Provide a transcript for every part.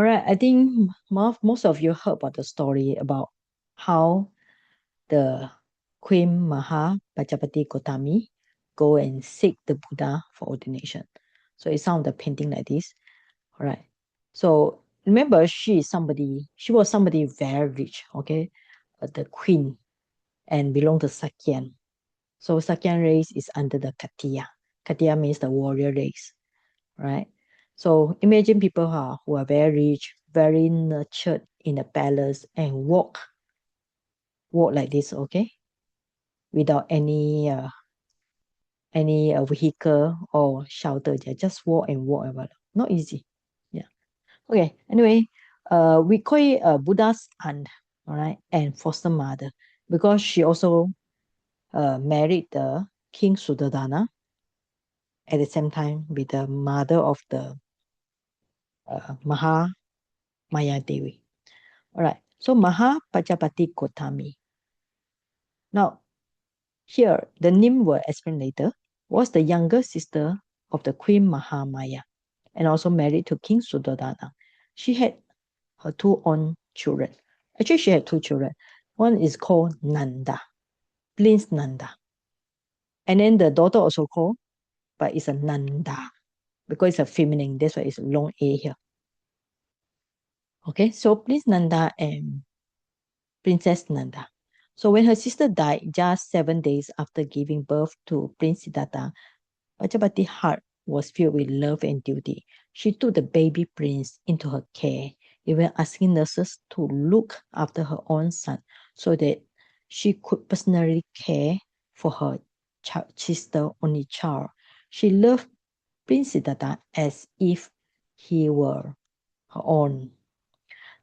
All right, I think most of you heard about the story about how the Queen Mahapajapati Gotami go and seek the Buddha for ordination. So it's some of the painting like this. All right. So remember, she was somebody very rich, okay? The queen and belong to Sakyan. So Sakyan race is under the Katiya. Katiya means the warrior race, right? So imagine people who are very rich, very nurtured in the palace and walk like this, okay? Without any vehicle or shelter. They just walk and walk about. Not easy. Yeah. Okay. Anyway, we call it Buddha's aunt, all right, and foster mother because she also married the King Suddhodana at the same time with the mother of the Mahamaya Devi. All right. So Mahapajapati Gotami. Now here the name will explain later. Was the younger sister of the Queen Mahamaya and also married to King Suddhodana. She had her two own children. Actually, she had two children. One is called Nanda, Prince Nanda. And then the daughter also called, but it's a Nanda because it's a feminine. That's why it's long A here. Okay, so Prince Nanda and Princess Nanda. So when her sister died just 7 days after giving birth to Prince Siddhartha, Pajapati's heart was filled with love and duty. She took the baby prince into her care, even asking nurses to look after her own son so that she could personally care for her sister, only child. She loved Prince Siddhartha as if he were her own.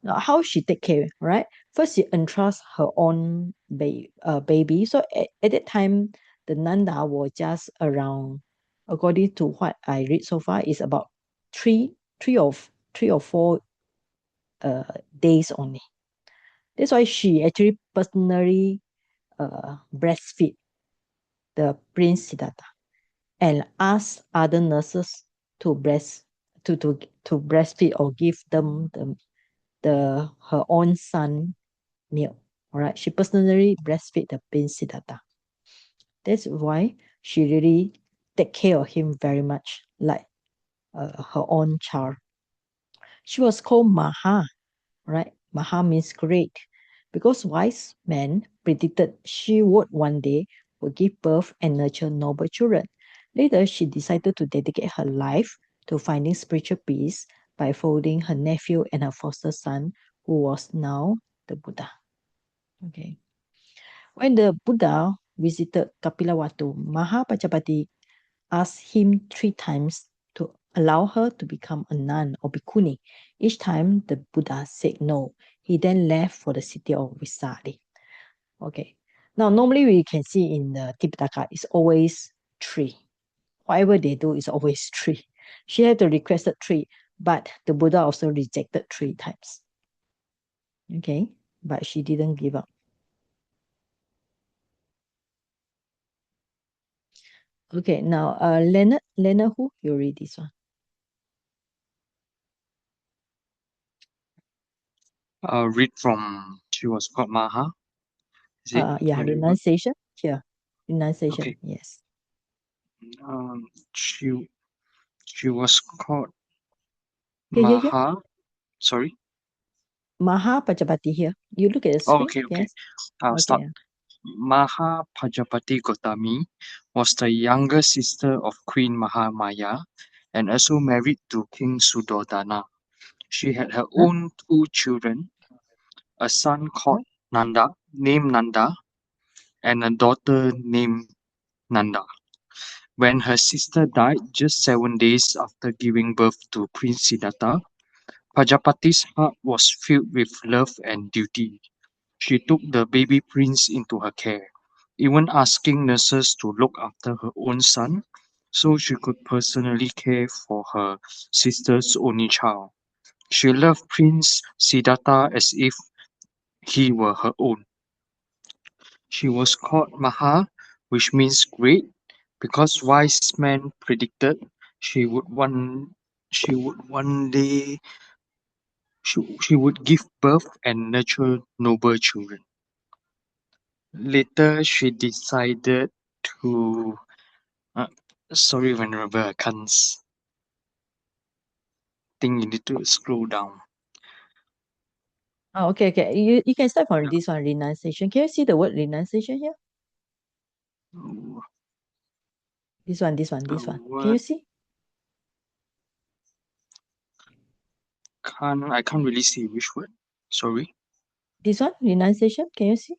Now, how she take care, right? First, she entrusts her own baby. So at that time, the Nanda was just around, according to what I read so far, is about three, three or 4 days only. That's why she actually personally breastfeed the Prince Siddhartha and asked other nurses to to breastfeed or give them the her own son milk. All right, she personally breastfeed the Prince Siddhartha. That's why she really take care of him very much, like her own child. She was called Maha, right? Maha means great, because wise men predicted she would one day would give birth and nurture noble children. Later, she decided to dedicate her life to finding spiritual peace by folding her nephew and her foster son, who was now the Buddha. Okay. When the Buddha visited Kapilavastu, Mahapajapati asked him 3 times to allow her to become a nun or bhikkhuni. Each time the Buddha said no. He then left for the city of Visali. Okay. Now, normally we can see in the Tipitaka, it's always 3. Whatever they do is always 3. She had to request 3, but the Buddha also rejected 3 times. Okay. But she didn't give up. Okay, now Leonard who? You read this one. Read from she was called Maha. Is it? Yeah, Very good. renunciation. Here. Renunciation, Okay. yes. Um, she she was called Here. Maha. Sorry. Mahapajapati here. You look at the Oh, screen, okay. yes? I'll start. Okay. Mahapajapati Gotami was the younger sister of Queen Mahamaya and also married to King Suddhodana. She had her Huh? own 2 children, a son Huh? called named Nanda, and a daughter named Nanda. When her sister died just 7 days after giving birth to Prince Siddhartha, Pajapati's heart was filled with love and duty. She took the baby prince into her care, even asking nurses to look after her own son so she could personally care for her sister's only child. She loved Prince Siddhartha as if he were her own. She was called Maha, which means great, because wise men predicted she would one day She would give birth and nurture noble children. Later, she decided to. Uh, sorry, Venerable, I can't think you need to scroll down. Oh, okay. You can start from this one, renunciation. Can you see the word renunciation here? Uh, This one. Can you what see? I can't really see which word. Sorry. This one, renunciation. Can you see?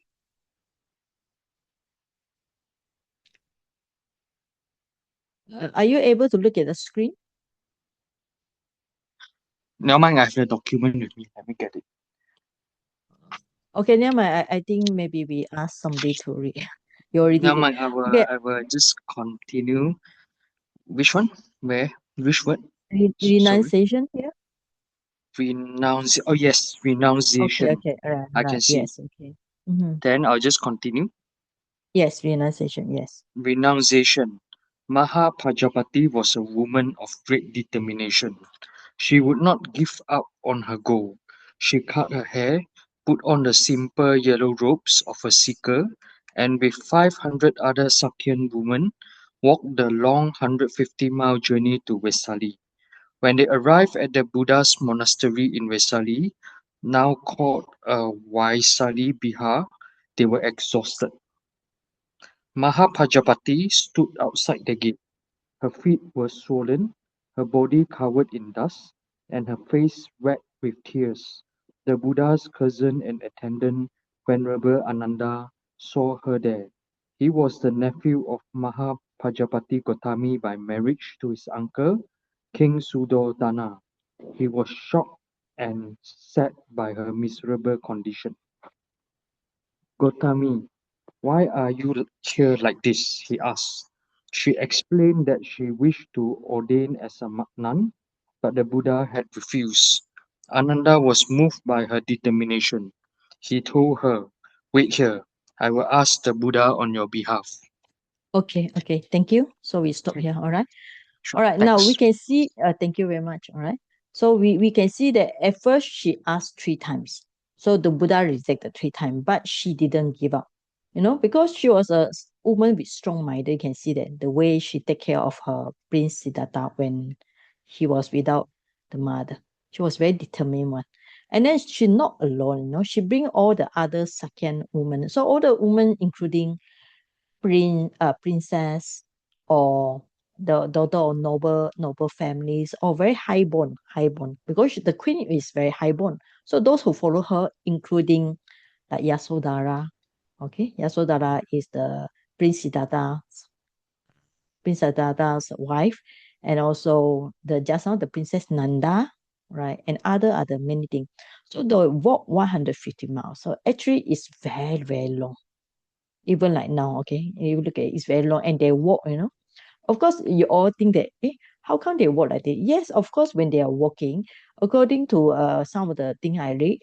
Are you able to look at the screen? Never mind, I have the document with me. Let me get it. Okay, never mind. I think maybe we ask somebody to read. You already Never read. mind, Okay, I will just continue. Which one? Where? Which word? Sorry. renunciation here. Oh, yes, renunciation. Okay. All right, I can right. see. Yes, okay. Mm-hmm. Then I'll just continue. Yes, renunciation. Yes. Renunciation. Mahapajapati was a woman of great determination. She would not give up on her goal. She cut her hair, put on the simple yellow robes of a seeker, and with 500 other Sakyan women, walked the long 150-mile journey to Vesali. When they arrived at the Buddha's monastery in Vesali, now called Vaisali Bihar, they were exhausted. Mahapajapati stood outside the gate. Her feet were swollen, her body covered in dust, and her face wet with tears. The Buddha's cousin and attendant, Venerable Ananda, saw her there. He was the nephew of Mahapajapati Gotami by marriage to his uncle, King Suddhodana. He was shocked and sad by her miserable condition. Gotami, why are you here like this? He asked. She explained that she wished to ordain as a nun, but the Buddha had refused. Ananda was moved by her determination. He told her, wait here, I will ask the Buddha on your behalf. Okay. Thank you. So we stop Okay, here. All right. sure, All right, now we thanks. can see, thank you very much. All right. So we can see that at first she asked three times. So the Buddha rejected three times, but she didn't give up. Because she was a woman with strong mind, you can see that the way she take care of her Prince Siddhartha when he was without the mother. She was very determined one. And then she not alone, she bring all the other Sakyan women. So all the women, including princess or the daughter of noble families or very high born because the queen is very high born. So those who follow her, including like Yasodhara, okay, Yasodhara is the Prince Siddhartha's wife, and also the just now the Princess Nanda, right, and other many things. So they walk 150 miles. So actually, it's very long even like now, okay, you look at it, it's very long and they walk. Of course, you all think that, how come they walk like that? Yes, of course, when they are walking, according to some of the thing I read,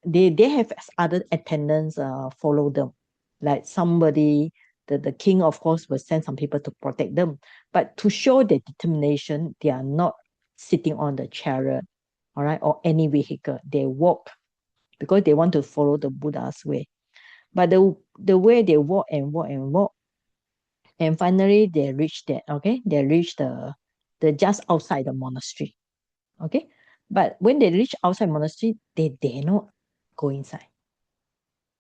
they have other attendants follow them. Like somebody, the king, of course, will send some people to protect them. But to show their determination, they are not sitting on the chariot, all right, or any vehicle. They walk because they want to follow the Buddha's way. But the way they walk, and finally they reach that, okay? They reach the just outside the monastery, okay? But when they reach outside monastery, they dare not go inside.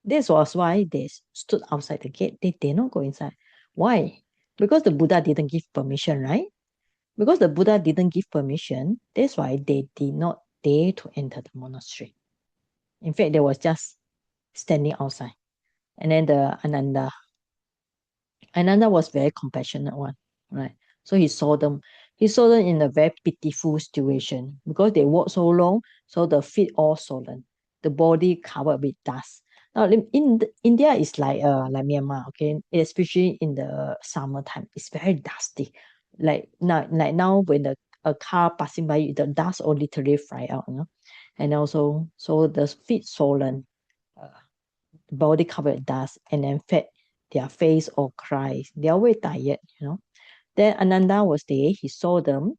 This was why they stood outside the gate. They dare not go inside. Why? Because the Buddha didn't give permission, right? Because the Buddha didn't give permission, that's why they did not dare to enter the monastery. In fact, they was just standing outside. And then the Ananda was very compassionate one, right? So he saw them in a very pitiful situation because they walked so long, so the feet all swollen, the body covered with dust. Now India is like Myanmar, okay, especially in the summertime, it's very dusty. Like now when a car passing by, the dust all literally fly out. And also so the feet swollen, uh, body covered with dust, and then fat, their face all cries. They're always tired. Then Ananda was there, he saw them.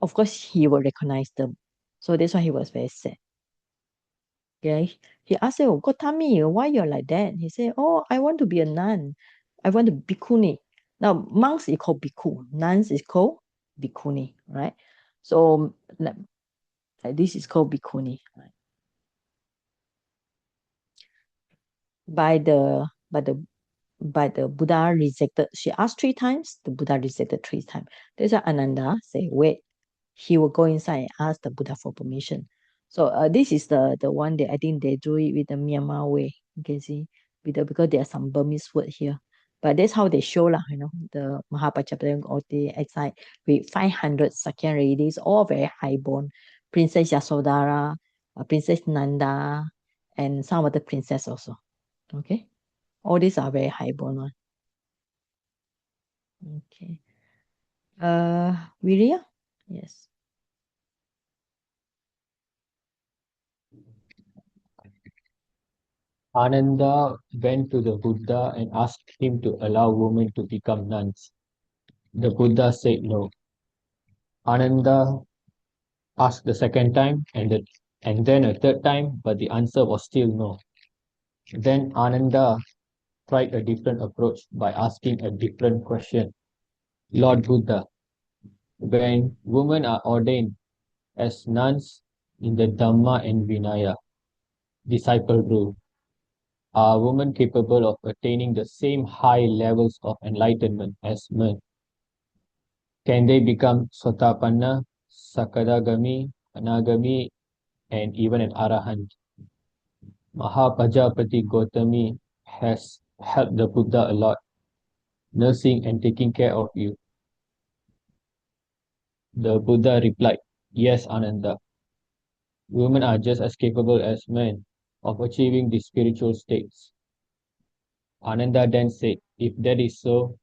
Of course, he will recognize them. So that's why he was very sad. Okay, he asked him, Gotami, why you're like that? He said, oh, I want to be a nun. I want to bhikkhuni. Now, monks is called bhikkhu, nuns is called bhikkhuni, right? So, like this is called bhikkhuni, right? By the Buddha rejected. She asked 3 times. The Buddha rejected 3 times. That's why Ananda say, wait. He will go inside and ask the Buddha for permission. So this is the one that I think they do it with the Myanmar way. You can see because there are some Burmese word here. But that's how they show lah, the Mahapajapati or the outside with 500 Sakya ladies, all very high born. Princess Yasodhara, Princess Nanda, and some other princess also. Okay. All these are very high born one. Okay. Virya? Yes. Ananda went to the Buddha and asked him to allow women to become nuns. The Buddha said no. Ananda asked the second time and then a third time, but the answer was still no. Then Ananda tried a different approach by asking a different question. Lord Buddha, when women are ordained as nuns in the Dhamma and Vinaya disciple rule, are women capable of attaining the same high levels of enlightenment as men? Can they become Sotapanna, Sakadagami, Anagami, and even an Arahant? Mahapajapati Gotami has helped the Buddha a lot, nursing and taking care of you. The Buddha replied, yes, Ananda. Women are just as capable as men of achieving the spiritual states. Ananda then said, if that is so,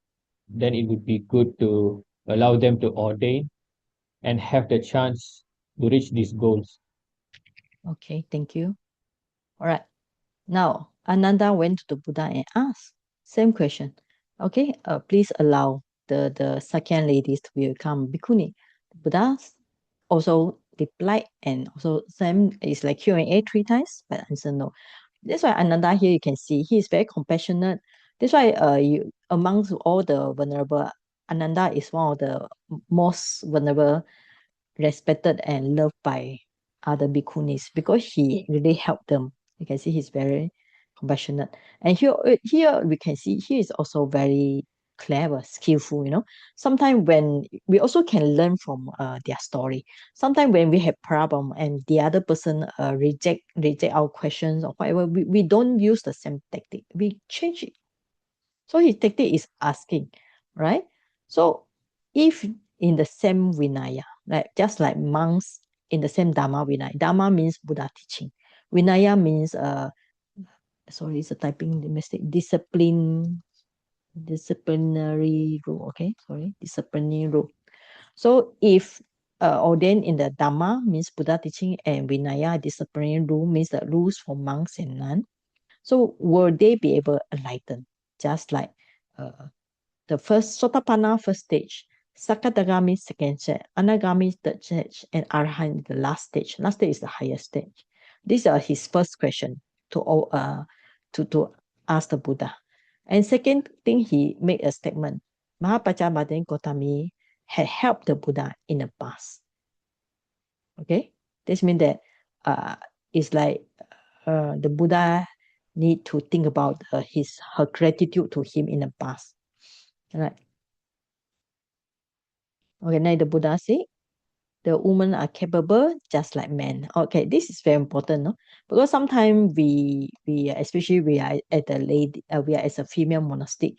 then it would be good to allow them to ordain and have the chance to reach these goals. Okay, thank you. All right. Now, Ananda went to the Buddha and asked, same question. Okay, please allow the Sakyan ladies to become bhikkhuni. The Buddha also replied and also same is like Q&A 3 times, but answer no. That's why Ananda here you can see he is very compassionate. That's why amongst all the vulnerable, Ananda is one of the most vulnerable, respected and loved by other bhikkhunis because he really helped them. You can see he's very compassionate. And here we can see he is also very clever, skillful, Sometimes when we also can learn from their story. Sometimes when we have problem and the other person reject our questions or whatever, we don't use the same tactic. We change it. So his tactic is asking, right? So if in the same Vinaya, like just like monks in the same Dharma Vinaya, Dharma means Buddha teaching. Vinaya means sorry, it's a typing mistake. Disciplinary rule. Okay, sorry, disciplinary rule. So if ordained in the Dhamma means Buddha teaching and Vinaya disciplinary rule means the rules for monks and nuns. So will they be able to enlighten? Just like the first Sotapanna first stage, Sakadagami second stage, Anagami third stage, and Arahant the last stage. Last stage is the highest stage. These are his first question to to ask the Buddha. And second thing, he made a statement. Mahapajapati Gotami had helped the Buddha in the past. Okay, this means that it's like the Buddha need to think about her gratitude to him in the past. Right. Okay, now the Buddha said, the women are capable just like men. Okay, this is very important, no? Because sometimes we especially we are at the lady, we are as a female monastic,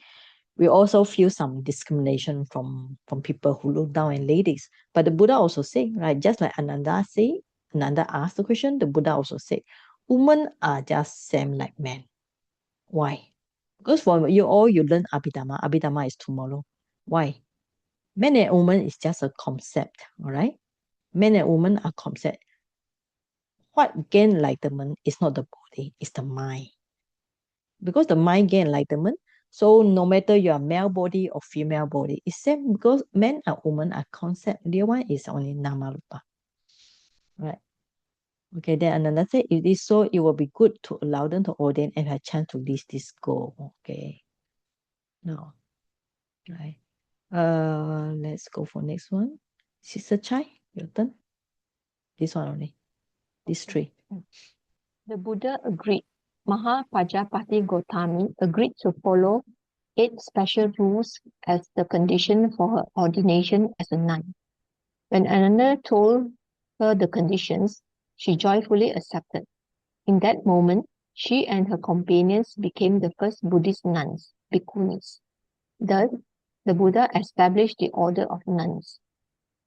we also feel some discrimination from people who look down on ladies. But the Buddha also said, right, just like Ananda asked the question, the Buddha also said, women are just same like men. Why? Because for you all you learn Abhidhamma. Abhidhamma is tomorrow. Why? Men and women is just a concept, all right? Men and women are concept. What gain enlightenment is not the body, it's the mind. Because the mind gain enlightenment, so no matter you are male body or female body, it's same because men and women are concept. The other one is only nama rupa. Right. Okay, then another thing, if it is so, it will be good to allow them to ordain and have a chance to reach this goal. Okay. Now, right. Let's go for next one. Sister Chai, your turn. This one only. These three. The Buddha agreed. Mahapajapati Gotami agreed to follow 8 special rules as the condition for her ordination as a nun. When Ananda told her the conditions, she joyfully accepted. In that moment, she and her companions became the first Buddhist nuns, bhikkhunis. Thus, the Buddha established the order of nuns.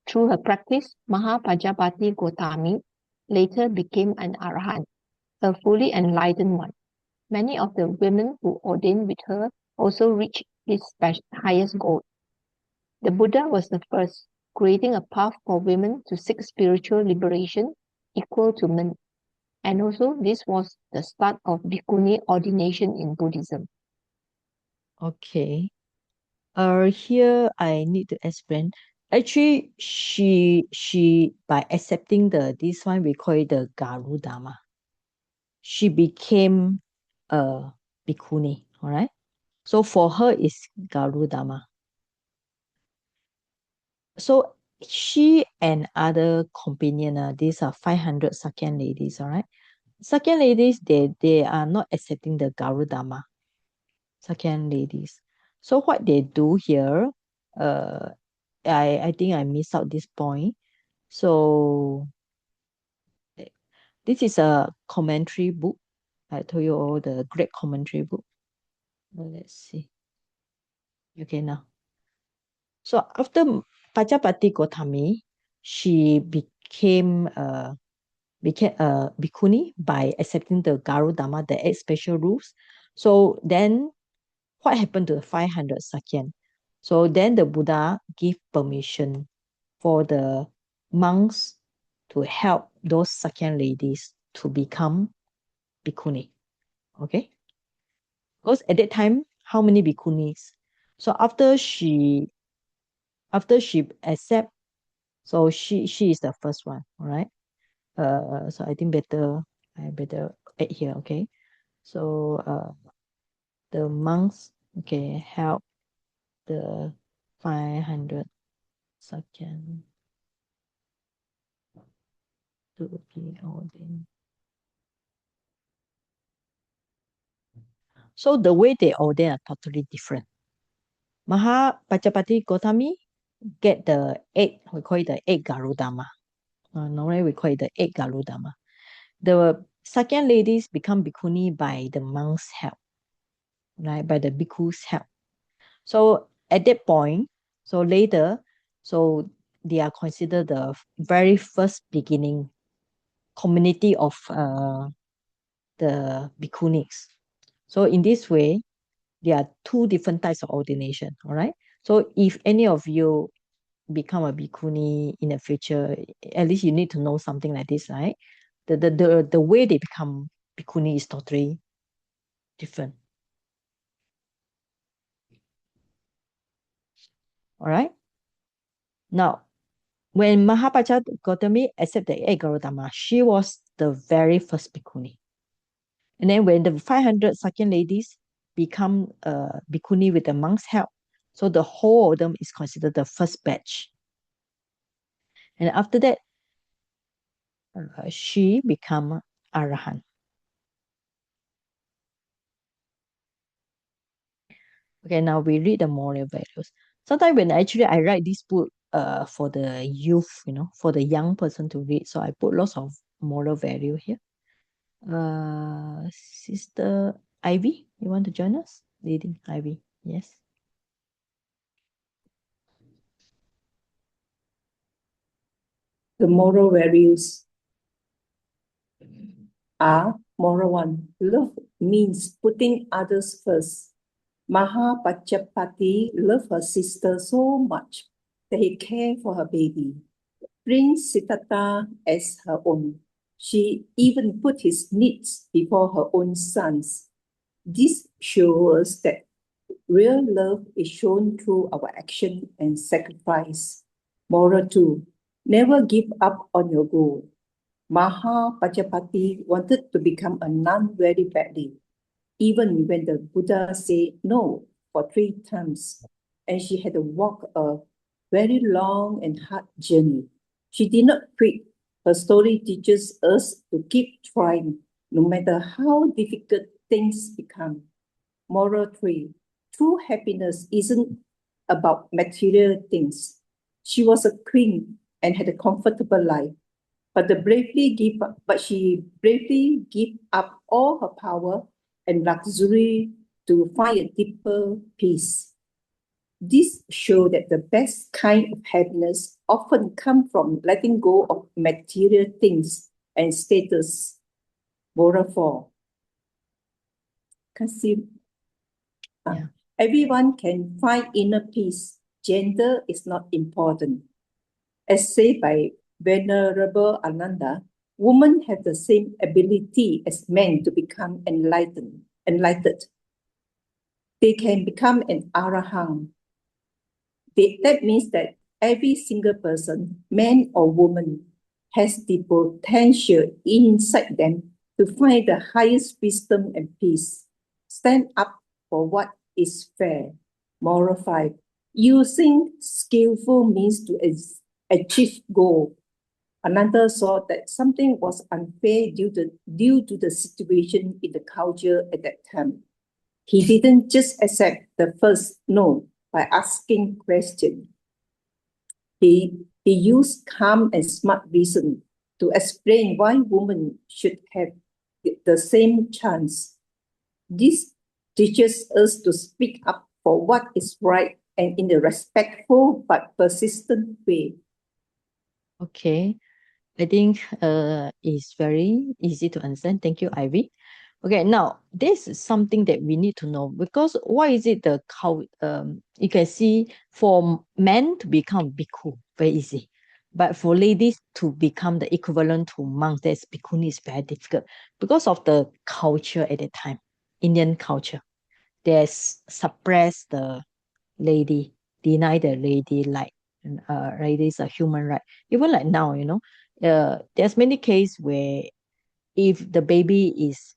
Through her practice, Mahapajapati Gotami later became an arahant, a fully enlightened one. Many of the women who ordained with her also reached this highest goal. The Buddha was the first, creating a path for women to seek spiritual liberation equal to men. And also, this was the start of bhikkhuni ordination in Buddhism. Okay. Here I need to explain. Actually, she by accepting this one, we call it the Garudama. She became a bhikkhuni. All right. So for her is Garudama. So she and other companion, these are 500 Sakyan ladies. All right. Sakyan ladies, they are not accepting the Garudama. Sakyan ladies. So what they do here, I think I missed out this point. So this is a commentary book. I told you all the great commentary book. Well, let's see. Okay, now. So after Pajapati Gotami, she became a bhikkhuni by accepting the Garudama, the 8 special rules. So then what happened to the 500 Sakyan? So then the Buddha gave permission for the monks to help those Sakyan ladies to become bhikkhuni. Okay? Because at that time, how many bhikkhunis? So after she accept, so she is the first one, all right? So I think I better add here, okay? So the monks, okay, help the 500 Sakyan to be ordained. So the way they ordain are totally different. Mahapajapati Gotami get the 8, we call it the 8 Garudama. Normally we call it the 8 Garudama. The Sakyan ladies become bhikkhuni by the monks' help, right? By the bhikkhu's help. So at that point, so later, so they are considered the very first beginning community of the bhikkhunis. So in this way, there are 2 different types of ordination, all right? So if any of you become a bhikkhuni in the future, at least you need to know something like this, right? The way they become bhikkhuni is totally different. All right? Now, when Mahapajapati Gotami accepted the 8 Garudama, she was the very first bhikkhuni. And then when the 500 Sakyan ladies become bhikkhuni with the monks' help, so the whole of them is considered the first batch. And after that, she become arahant. Okay, now we read the moral values. Sometimes when I write this book for the youth, for the young person to read, so I put lots of moral value here. Sister Ivy, you want to join us? Leading Ivy, yes. The moral values are moral 1. Love means putting others first. Mahapajapati loved her sister so much that he cared for her baby, Prince Siddhartha as her own. She even put his needs before her own sons. This shows that real love is shown through our action and sacrifice. Moral 2. Never give up on your goal. Mahapajapati wanted to become a nun very badly, even when the Buddha said no for 3 times, and she had to walk a very long and hard journey. She did not quit. Her story teaches us to keep trying, no matter how difficult things become. Moral 3. True happiness isn't about material things. She was a queen and had a comfortable life, but she bravely gave up all her power and luxury to find a deeper peace. This shows that the best kind of happiness often comes from letting go of material things and status. Moral 4. Yeah. Everyone can find inner peace. Gender is not important. As said by Venerable Ananda, women have the same ability as men to become enlightened. They can become an arahant. That means that every single person, man or woman, has the potential inside them to find the highest wisdom and peace. Stand up for what is fair. Moral 5. Using skillful means to achieve goal. Another saw that something was unfair due to the situation in the culture at that time. He didn't just accept the first no by asking questions. He used calm and smart reason to explain why women should have the same chance. This teaches us to speak up for what is right and in a respectful but persistent way. Okay. I think it's very easy to understand. Thank you, Ivy. Okay, now this is something that we need to know, because why is it you can see for men to become bhikkhu very easy, but for ladies to become the equivalent to monks, that's bhikkhuni, is very difficult because of the culture at that time, Indian culture. There's suppress the lady, deny the lady like ladies are human right. Even like now, there's many cases where if the baby is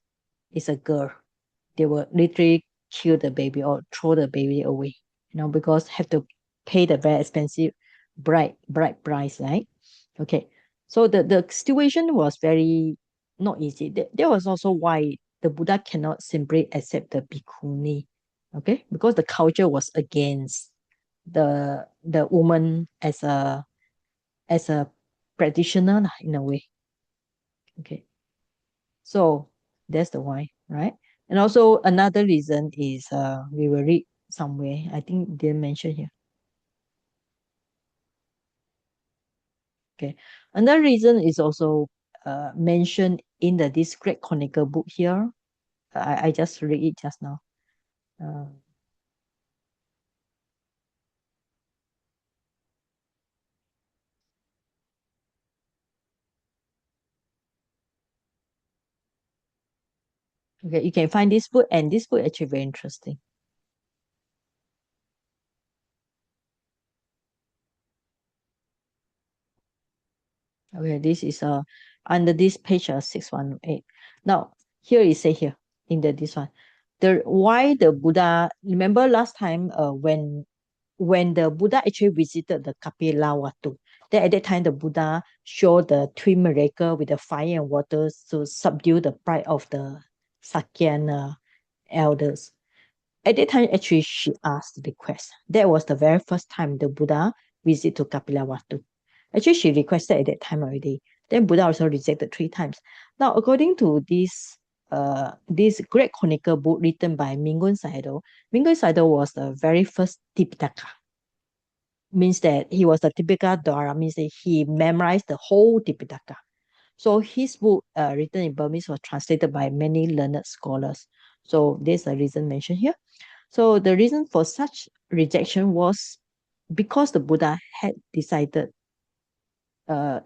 a girl, they will literally kill the baby or throw the baby away, because have to pay the very expensive bride price, right? Okay. So the situation was very not easy. That was also why the Buddha cannot simply accept the bhikkhuni, okay? Because the culture was against the woman as a practitioner lah, in a way. Okay. So that's the why, right? And also another reason is we will read somewhere. I think they mention here. Okay. Another reason is also mentioned in this Great Chronicle book here. I just read it just now. Okay, you can find this book, and this book actually very interesting. Okay, this is under this page 618. Now, here it say here in this one, why the Buddha. Remember last time when the Buddha actually visited the Kapilawatu, then at that time the Buddha showed the twin miracle with the fire and water to subdue the pride of the Sakyan elders. At that time, actually, she asked the request. That was the very first time the Buddha visit to Kapilawatu. Actually, she requested at that time already. Then Buddha also rejected 3 times. Now, according to this great chronicle book written by Mingun Sayadaw, Mingun Sayadaw was the very first Tipitaka. Means that he was the Tipitaka Dwara, means that he memorized the whole Tipitaka. So his book, written in Burmese, was translated by many learned scholars. So there's a reason mentioned here. So the reason for such rejection was because the Buddha had decided uh,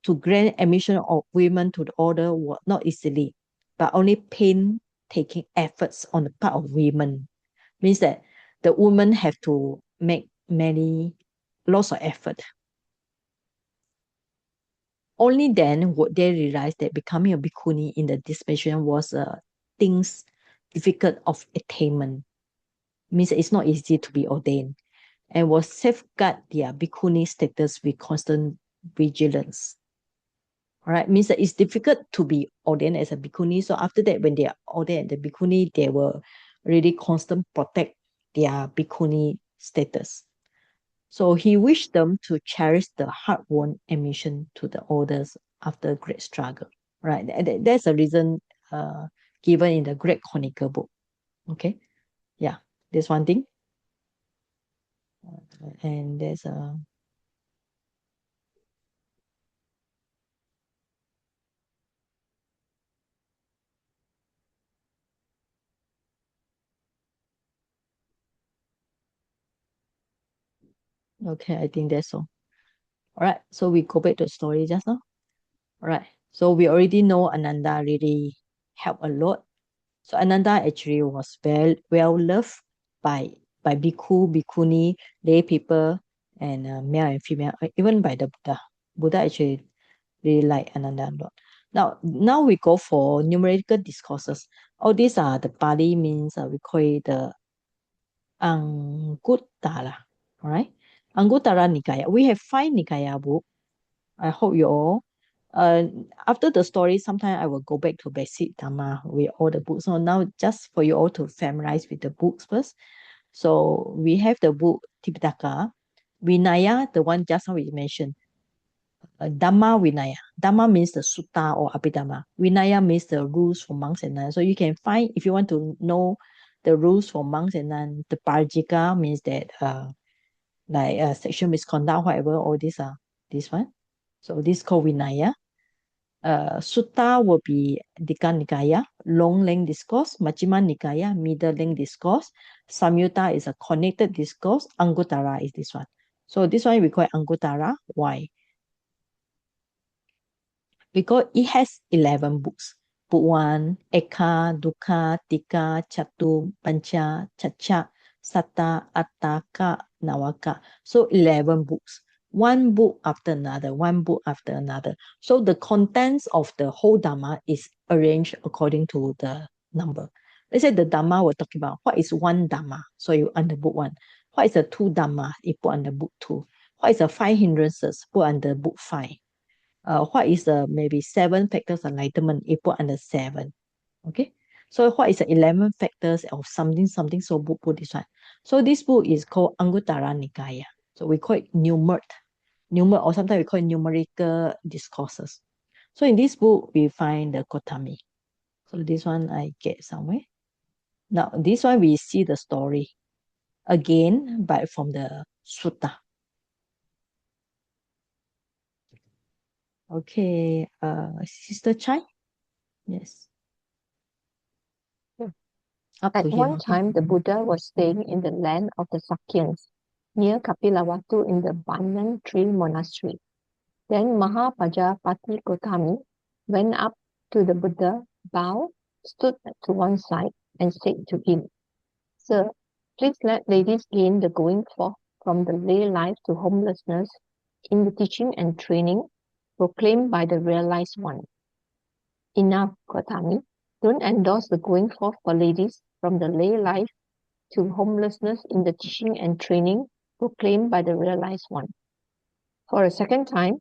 to grant admission of women to the order was not easily, but only painstaking efforts on the part of women. Means that the women have to make lots of effort. Only then would they realize that becoming a bhikkhuni in the dispensation was things difficult of attainment. Means it's not easy to be ordained, and will safeguard their bhikkhuni status with constant vigilance. All right, means that it's difficult to be ordained as a bhikkhuni. So after that, when they are ordained as a bhikkhuni, they will really constant protect their bhikkhuni status. So he wished them to cherish the hard-won admission to the orders after great struggle. Right, that's a reason given in the Great Chronicle book. Okay, yeah, there's one thing, and there's a. Okay, I think that's all. All right, so we go back to the story just now. All right, so we already know Ananda really helped a lot. So Ananda actually was well loved by bhikkhu, bhikkhuni, lay people, and male and female, even by the Buddha. Buddha actually really liked Ananda a lot. Now we go for numerical discourses. All these are the Pali means we call it the Anguttara. All right, Anguttara Nikaya. We have 5 Nikaya book. I hope you all. After the story, sometime I will go back to basic Dhamma with all the books. So now just for you all to familiarize with the books first. So we have the book Tipitaka, Vinaya, the one just now we mentioned. Dhamma Vinaya. Dhamma means the sutta or Abhidhamma. Vinaya means the rules for monks and nuns. So you can find, if you want to know the rules for monks and nuns, the Parajika means that like sexual misconduct, whatever, all these are this one. So this is called Vinaya. Sutta will be Dika Nikaya, long length discourse. Majjhima Nikaya, middle length discourse. Samyutta is a connected discourse. Anguttara is this one. So this one we call it Anguttara. Why? Because it has 11 books. Book 1, Eka, Dukkha, Tika, Chatu, Pancha, Chacha, Satta, Attaka, Nawaka. So 11 books. One book after another, one book after another. So the contents of the whole Dhamma is arranged according to the number. Let's say the Dhamma we're talking about. What is one Dhamma? So you under book 1. What is the 2 Dhamma? You put under book 2. What is the 5 hindrances? Put under book 5. What is the maybe 7 factors of enlightenment? You put under 7. Okay. So what is the 11 factors of something? So book put this one. So this book is called Anguttara Nikaya. So we call it numeral, or sometimes we call it numerical discourses. So in this book, we find the Gotami. So this one I get somewhere. Now this one we see the story again, but from the sutta. Okay, Sister Chai? Yes. Yeah. Up At to here. one Okay. time, the Buddha was staying in the land of the Sakyans, near Kapilavastu in the Banyan Tree Monastery. Then Mahapajapati Gotami went up to the Buddha, bowed, stood to one side, and said to him, Sir, please let ladies gain the going forth from the lay life to homelessness in the teaching and training proclaimed by the realized one. Enough, Gotami. Don't endorse the going forth for ladies from the lay life to homelessness in the teaching and training proclaimed by the realized one. For a second time,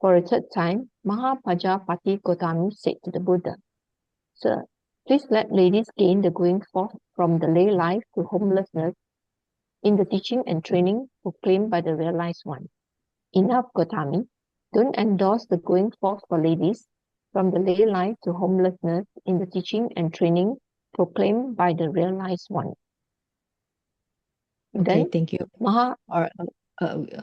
for a third time, Mahapajapati Gotami said to the Buddha, Sir, please let ladies gain the going forth from the lay life to homelessness in the teaching and training proclaimed by the realized one. Enough, Gotami. Don't endorse the going forth for ladies from the lay life to homelessness in the teaching and training proclaimed by the realized one. Okay, Then, thank you. Maha All right.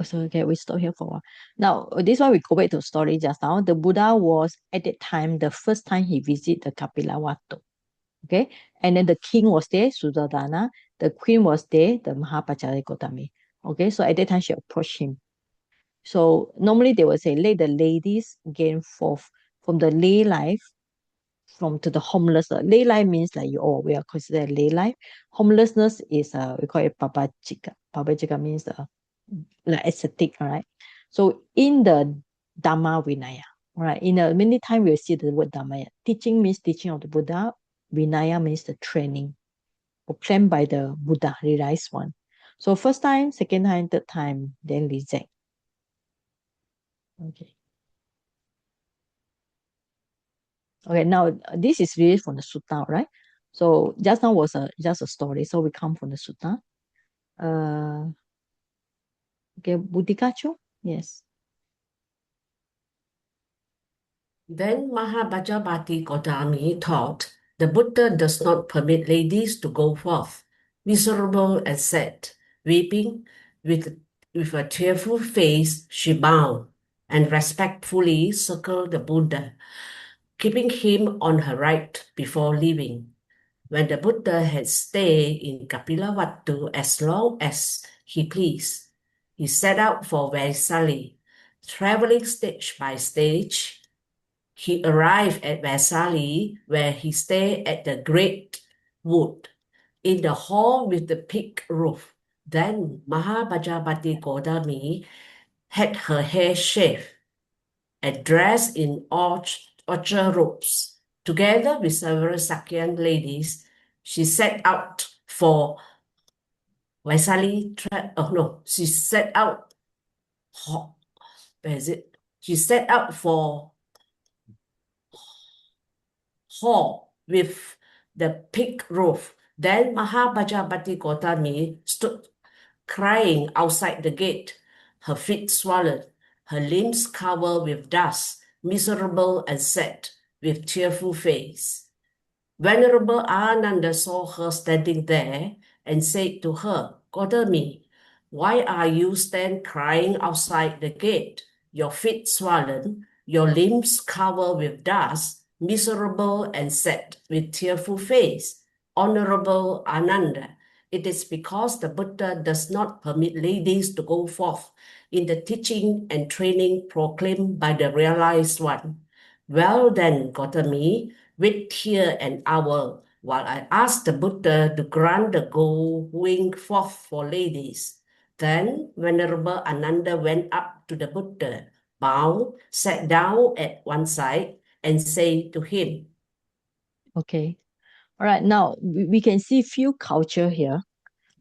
So okay, we stop here for a while. Now, this one we go back to the story just now. The Buddha was at that time the first time he visited the Kapilavastu. Okay, and then the king was there, Suddhodana. The queen was there, the Mahapajapati Gotami. Okay, so at that time she approached him. So normally they would say, let the ladies gain forth from the lay life from to the homeless. Lay life means like we are considered lay life. Homelessness is we call it papachika. Papachika means like ascetic, all right? So in the Dhamma Vinaya, Right. In a many time we'll see the word Dhamma. Teaching means teaching of the Buddha. Vinaya means the training proclaimed by the Buddha, realized one. So first time, second time, third time, then reject. Okay. Okay, now this is really from the sutta, right? So just now was just a story. So we come from the sutta. Okay, Buddhikacho? Yes. Then Mahapajapati Gotami thought, the Buddha does not permit ladies to go forth. Miserable and sad, weeping, with a tearful face, she bowed and respectfully circled the Buddha, keeping him on her right before leaving. When the Buddha had stayed in Kapilavatthu as long as he pleased, he set out for Vaisali, traveling stage by stage. He arrived at Vaisali, where he stayed at the great wood, in the hall with the pig roof. Then Mahapajapati Gotami had her hair shaved and dressed in orchard robes. Together with several Sakyan ladies, she set out for Vaisali. She set out. Where is it? She set out for hall with the pig roof. Then Mahapajapati Gotami stood crying outside the gate, her feet swollen, her limbs covered with dust, miserable and sad, with tearful face. Venerable Ananda saw her standing there and said to her, Gotami, why are you stand crying outside the gate? Your feet swollen, your limbs covered with dust, miserable and sad, with tearful face. Honorable Ananda, it is because the Buddha does not permit ladies to go forth in the teaching and training proclaimed by the realized one. Well then, Gotami, wait here an hour while I ask the Buddha to grant the going forth for ladies. Then Venerable Ananda went up to the Buddha, bowed, sat down at one side, and said to him, Okay. All right. Now we can see few culture here.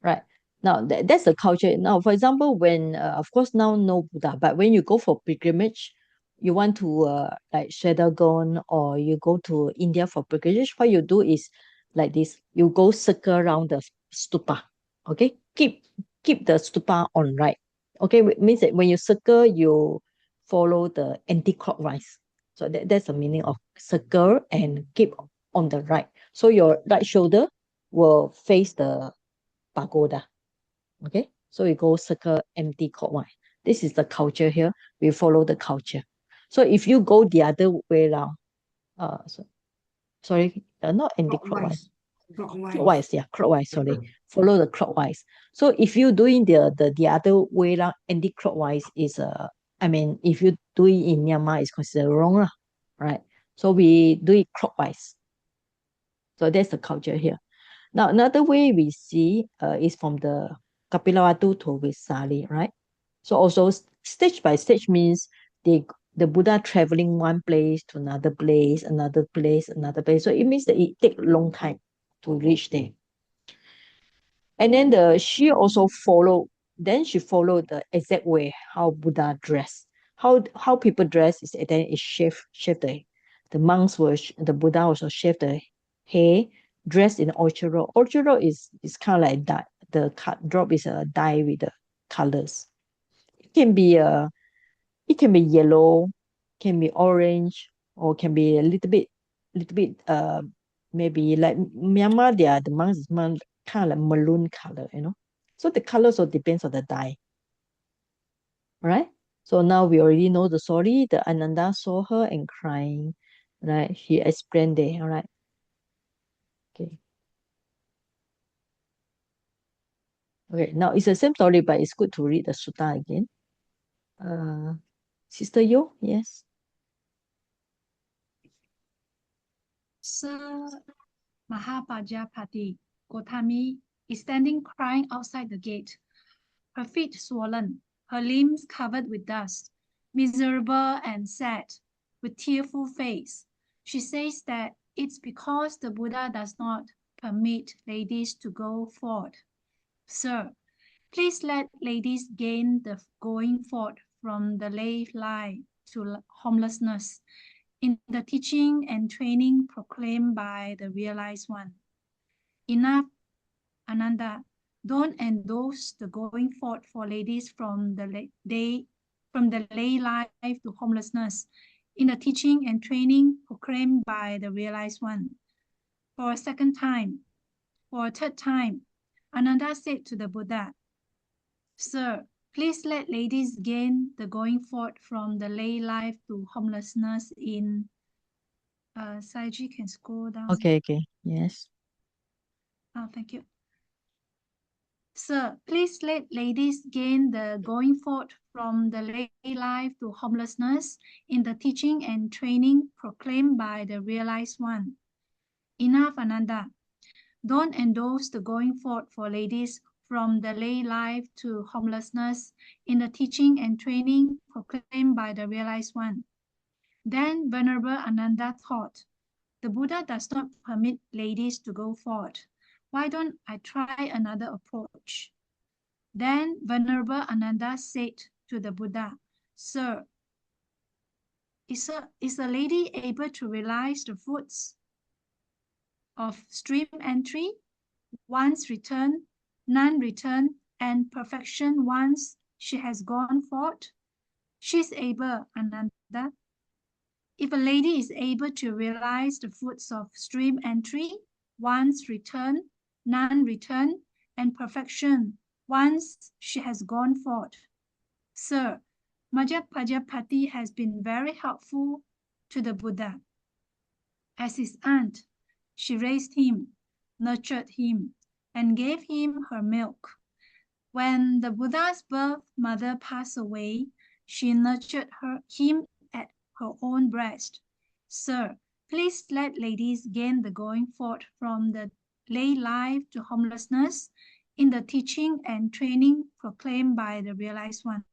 Right. Now that's the culture. Now, for example, when of course now no Buddha, but when you go for pilgrimage, you want to like Shadagon or you go to India for pilgrimage, what you do is like this. You go circle around the stupa. Okay. Keep the stupa on right. Okay, means that when you circle, you follow the anti-clockwise. So that's the meaning of circle and keep on the right. So your right shoulder will face the pagoda. Okay, so we go circle empty clockwise. This is the culture here. We follow the culture. So if you go the other way around, sorry, not anti-clockwise. Clockwise, yeah, clockwise, sorry. Follow the clockwise. So if you doing the other way around, anti-clockwise is I mean, if you do it in Myanmar, it's considered wrong, lah, right? So we do it clockwise. So that's the culture here. Now, another way we see is from the Kapilavatthu to Vesali, right? So also stage by stage means the Buddha traveling one place to another place, another place, another place. So it means that it take a long time to reach there. And then she also followed, then she followed the exact way how Buddha dressed. How people dress is then it shave the monks were the Buddha also shave the hair, dressed in orchard robe. Orchard robe is kind of like dye. The drop is a dye with the colors. It can be yellow, can be orange, or can be a little bit maybe like Myanmar, the monks is kind of like maroon color, So the color also depends on the dye. Right? So now we already know the story. The Ananda saw her and crying. Right? She explained there. All right. Okay. Okay. Now it's the same story, but it's good to read the sutta again. Sister Yo, yes. Sir Mahapajapati Gotami is standing crying outside the gate, her feet swollen, her limbs covered with dust, miserable and sad, with tearful face. She says that it's because the Buddha does not permit ladies to go forth. Sir, please let ladies gain the going forth from the lay life to homelessness in the teaching and training proclaimed by the realized one. Enough, Ananda. Don't endorse the going forth for ladies from the lay life to homelessness in the teaching and training proclaimed by the realized one. For a second time, for a third time, Ananda said to the Buddha, Sir, please let ladies gain the going forth from the lay life to homelessness in Saiji can scroll down. Okay, yes. Oh, thank you. Sir, please let ladies gain the going forth from the lay life to homelessness in the teaching and training proclaimed by the realized one. Enough, Ananda. Don't endorse the going forth for ladies from the lay life to homelessness in the teaching and training proclaimed by the realized one. Then Venerable Ananda thought, the Buddha does not permit ladies to go forth. Why don't I try another approach? Then Venerable Ananda said to the Buddha, Sir, is a lady able to realize the fruits of stream entry, once return, none return, and perfection once she has gone forth? She's able, Ananda. If a lady is able to realize the fruits of stream entry, once return, none return, and perfection, once she has gone forth. Sir, Mahapajapati has been very helpful to the Buddha. As his aunt, she raised him, nurtured him, and gave him her milk. When the Buddha's birth mother passed away, she nurtured him at her own breast. Sir, please let ladies gain the going forth from the lay life to homelessness in the teaching and training proclaimed by the realized one.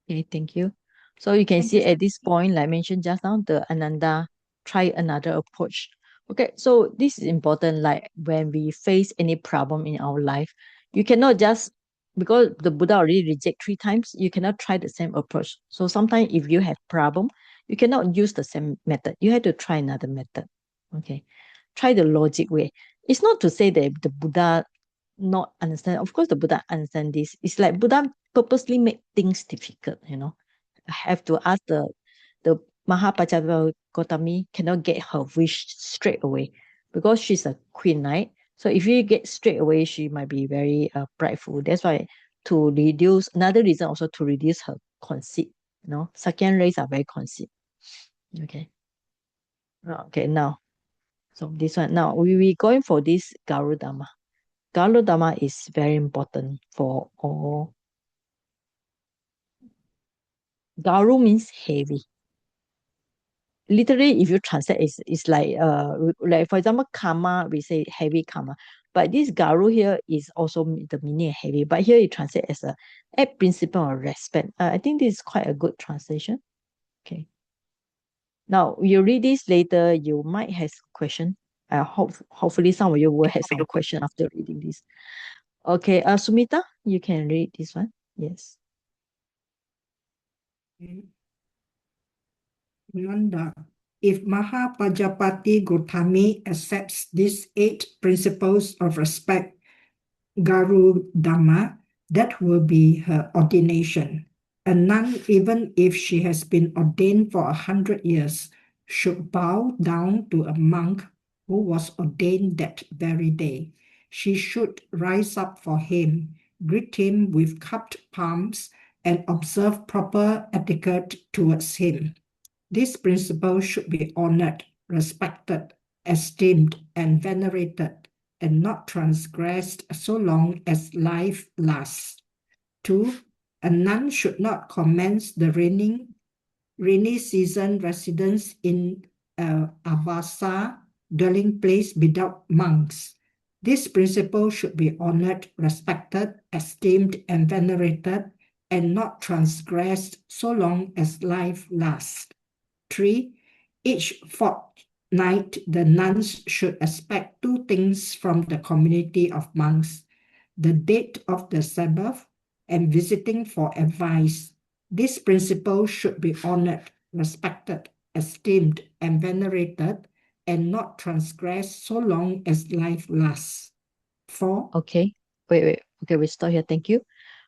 Okay, thank you. So you can Thank see you, at this point, like mentioned just now, the Ananda try another approach. Okay, so this is important. Like when we face any problem in our life, you cannot just, because the Buddha already reject 3 times, you cannot try the same approach. So sometimes if you have problem, you cannot use the same method. You have to try another method. Okay, try the logic way. It's not to say that the Buddha not understand. Of course, the Buddha understand this. It's like Buddha purposely make things difficult. I have to ask the Mahapajapati Gotami cannot get her wish straight away because she's a queen, right? So if you get straight away, she might be very prideful. That's why to reduce, another reason also to reduce her conceit. Second race are very conceit. Okay. Okay, now. So this one, now we going for this Garudama. Garudama is very important for all. Garu means heavy. Literally, if you translate, it's like for example, karma, we say heavy karma. But this garu here is also the meaning of heavy. But here it translates as a principle of respect. I think this is quite a good translation. Okay. Now you read this later, you might have question. Hopefully some of you will have some question after reading this. Okay, Sumita, you can read this one. Yes. Nanda, if Mahapajapati Gotami accepts these 8 principles of respect, Garu Dhamma, that will be her ordination. A nun, even if she has been ordained for 100 years, should bow down to a monk who was ordained that very day. She should rise up for him, greet him with cupped palms, and observe proper etiquette towards him. This principle should be honored, respected, esteemed, and venerated, and not transgressed so long as life lasts. 2. A nun should not commence the rainy season residence in Avasa dwelling place without monks. This principle should be honored, respected, esteemed, and venerated, and not transgressed so long as life lasts. 3. Each fortnight, the nuns should expect 2 things from the community of monks: the date of the Sabbath and visiting for advice. This principle should be honored, respected, esteemed, and venerated, and not transgressed so long as life lasts. 4. Okay. Wait. Okay, we stop here. Thank you.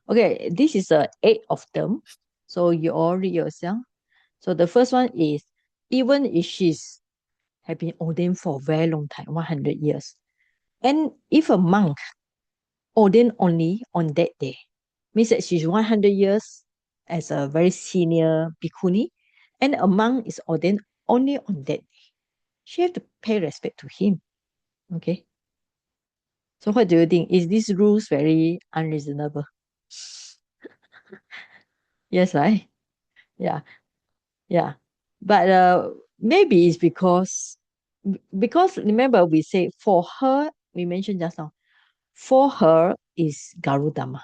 Okay, this is 8 of them. So you all read yourself. So the first one is, even if she's have been ordained for a very long time, 100 years, and if a monk ordained only on that day, means that she's 100 years as a very senior bhikkhuni, and a monk is ordained only on that day, she have to pay respect to him. Okay. So what do you think? Is these rules very unreasonable? Yes, right? Yeah. Yeah. But maybe it's because remember we say for her, we mentioned just now, for her is Garudama.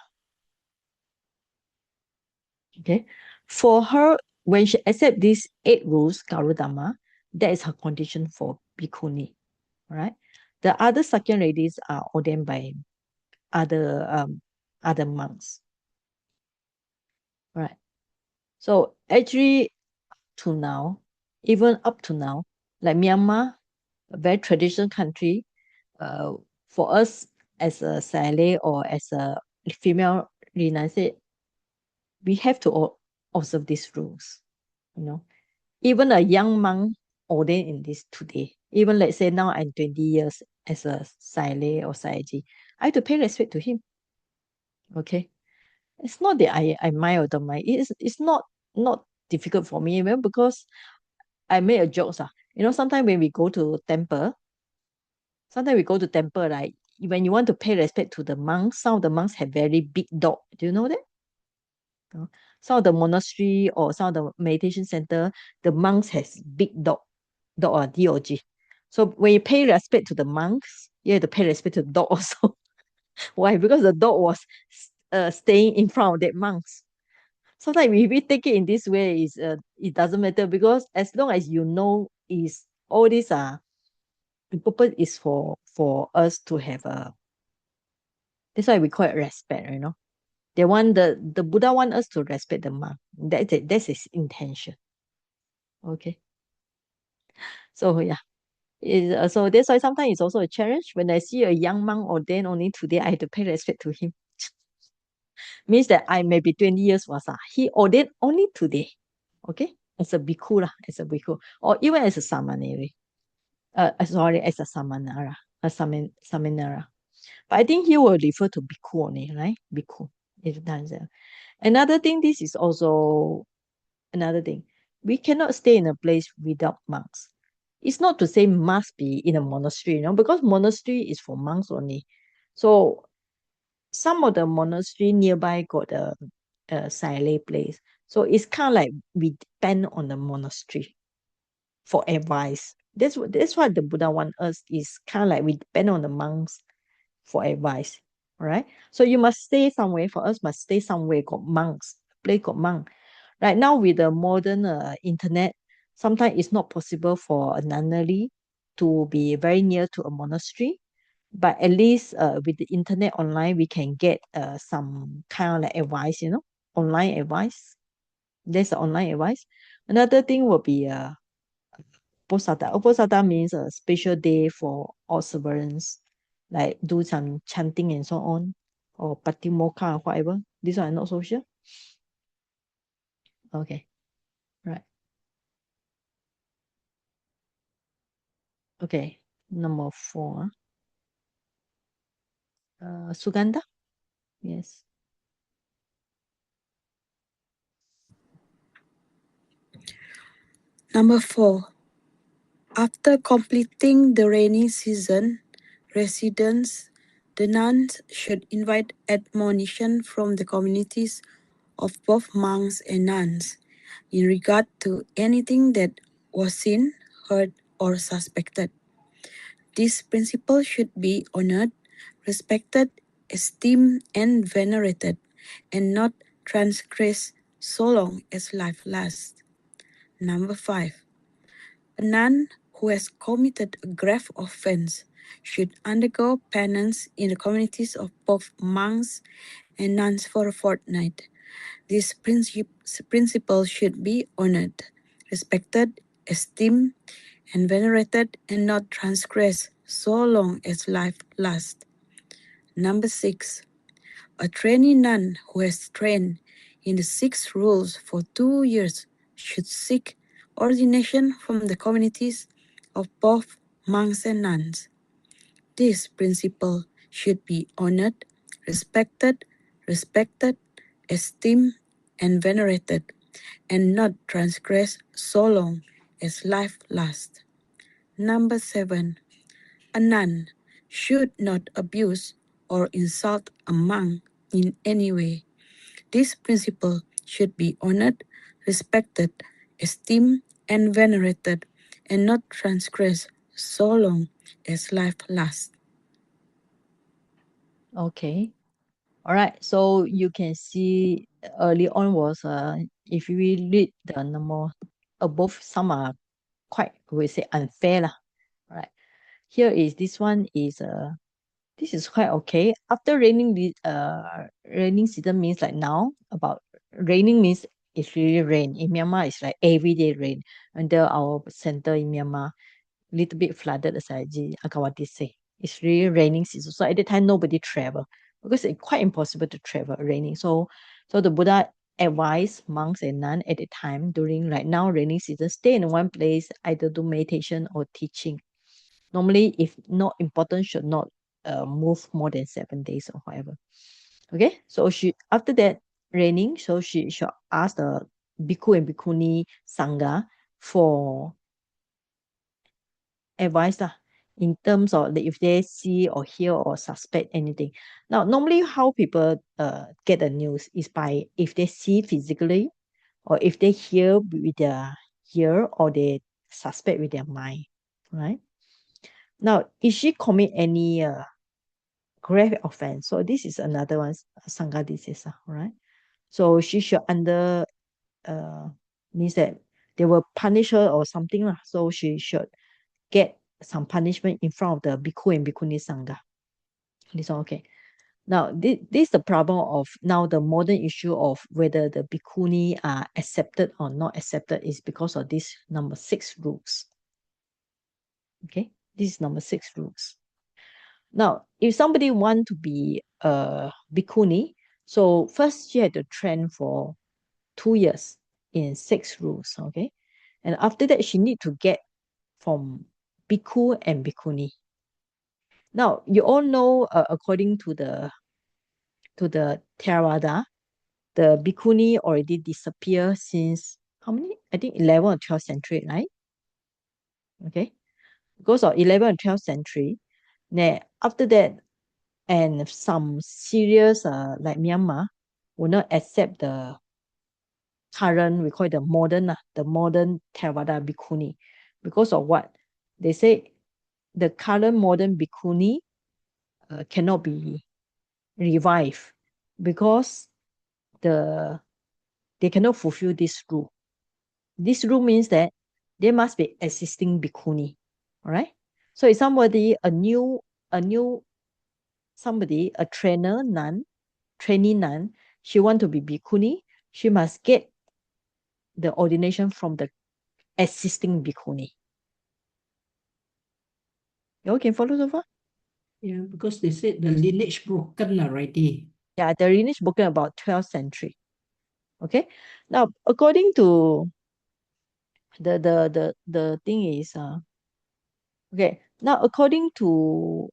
Okay. For her, when she accept these 8 rules, Garudama, that is her condition for bhikkhuni. Right? The other Sakya ladies are ordained by other monks. Right. So actually to now, even up to now, like Myanmar, a very traditional country, for us as a Saleh or as a female renunciate, we have to observe these rules. You know, even a young monk ordained in this today, even let's say now I'm 20 years as a Saleh or Saiji, I have to pay respect to him. Okay. It's not that I mind or don't mind. It's not difficult for me, because I made a joke. Sometimes when we go to temple, right? When you want to pay respect to the monks, some of the monks have very big dog. Do you know that? Some of the monastery or some of the meditation center, the monks has big dog or DOG. So when you pay respect to the monks, you have to pay respect to the dog also. Why? Because the dog was staying in front of that monks. Sometimes if we take it in this way, it doesn't matter, because as long as you know is all these the purpose is for us to have that's why we call it respect. They want the Buddha want us to respect the monk. That's his intention. Okay. So yeah. So that's why sometimes it's also a challenge when I see a young monk ordained only today, I have to pay respect to him. Means that I may be 20 years wasa. He ordained only today. Okay, as a bhikkhu or even as a samanera. Sorry, as a samanara, samanera. But I think he will refer to bhikkhu only, right? Bhikkhu. If that's another thing, this is also another thing. We cannot stay in a place without monks. It's not to say must be in a monastery, because monastery is for monks only. So some of the monastery nearby got a silent place. So it's kind of like we depend on the monastery for advice. That's what the Buddha wants us, is kind of like we depend on the monks for advice. All right. So you must stay somewhere. For us, must stay somewhere got monks, place got monk. Right now with the modern internet, sometimes it's not possible for a nunnery to be very near to a monastery. But at least with the internet online, we can get some kind of like advice, online advice. There's the online advice. Another thing will be Uposatha. Uposatha means a special day for observance, like do some chanting and so on, or patimokkha or whatever. These are not so sure. Okay, right. Okay, number 4. Sugandha? Yes. Number 4. After completing the rainy season, the nuns should invite admonition from the communities of both monks and nuns in regard to anything that was seen, heard, or suspected. This principle should be honored, respected, esteemed, and venerated, and not transgressed so long as life lasts. Number 5. A nun who has committed a grave offense should undergo penance in the communities of both monks and nuns for a fortnight. This principle should be honored, respected, esteemed, and venerated, and not transgressed so long as life lasts. Number 6. A trainee nun who has trained in the 6 rules for 2 years should seek ordination from the communities of both monks and nuns. This principle should be honored, respected, esteemed, and venerated, and not transgressed so long as life lasts. Number 7. A nun should not abuse or insult a monk in any way. This principle should be honored, respected, esteemed, and venerated, and not transgressed so long as life lasts. Okay. All right. So you can see early on was if we read the number above, some are quite, we say, unfair lah. All right. Here is this one is this is quite okay. After raining, raining season means like now. About raining means it's really rain in Myanmar. It's like everyday rain. Under our center in Myanmar, little bit flooded, as Akawati say. It's really raining season. So at the time, nobody travel because it's quite impossible to travel raining. So the Buddha advised monks and nuns at the time during like now raining season, stay in one place, either do meditation or teaching. Normally, if not important, should not move more than 7 days or whatever. Okay, so she after that raining, so she should ask the bhikkhu and bhikkhuni sangha for advice lah, in terms of if they see or hear or suspect anything. Now, normally how people get the news is by if they see physically or if they hear with their ear or they suspect with their mind, right? Now, if she commit any grave offense, so this is another one, sangha disease, right? So she should under means that they will punish her or something lah. So she should get some punishment in front of the bhikkhu and bhikkhuni sangha. This one okay. Now this is the problem of now the modern issue of whether the bhikkhuni are accepted or not accepted is because of this number 6 rules. Okay, this is number 6 rules. Now, if somebody want to be a bhikkhuni, so first she had to train for 2 years in 6 rules, okay? And after that, she need to get from bhikkhu and bhikkhuni. Now, you all know, according to the Theravada, the bhikkhuni already disappear since how many? I think 11 or 12th century, right? Okay, because of 11 or 12th century. Now, after that, and some serious like Myanmar will not accept the current, we call it the modern Theravada bhikkhuni, because of what they say, the current modern bhikkhuni cannot be revived because they cannot fulfill this rule. This rule means that there must be existing bhikkhuni. All right. So if somebody a new somebody, a trainee nun, she want to be bhikkhuni, she must get the ordination from the existing bhikkhuni. You all can follow so far? Yeah, because they said the lineage broken already. Yeah, the lineage broken about 12th century. Okay. Now, according to the thing is okay. Now, according to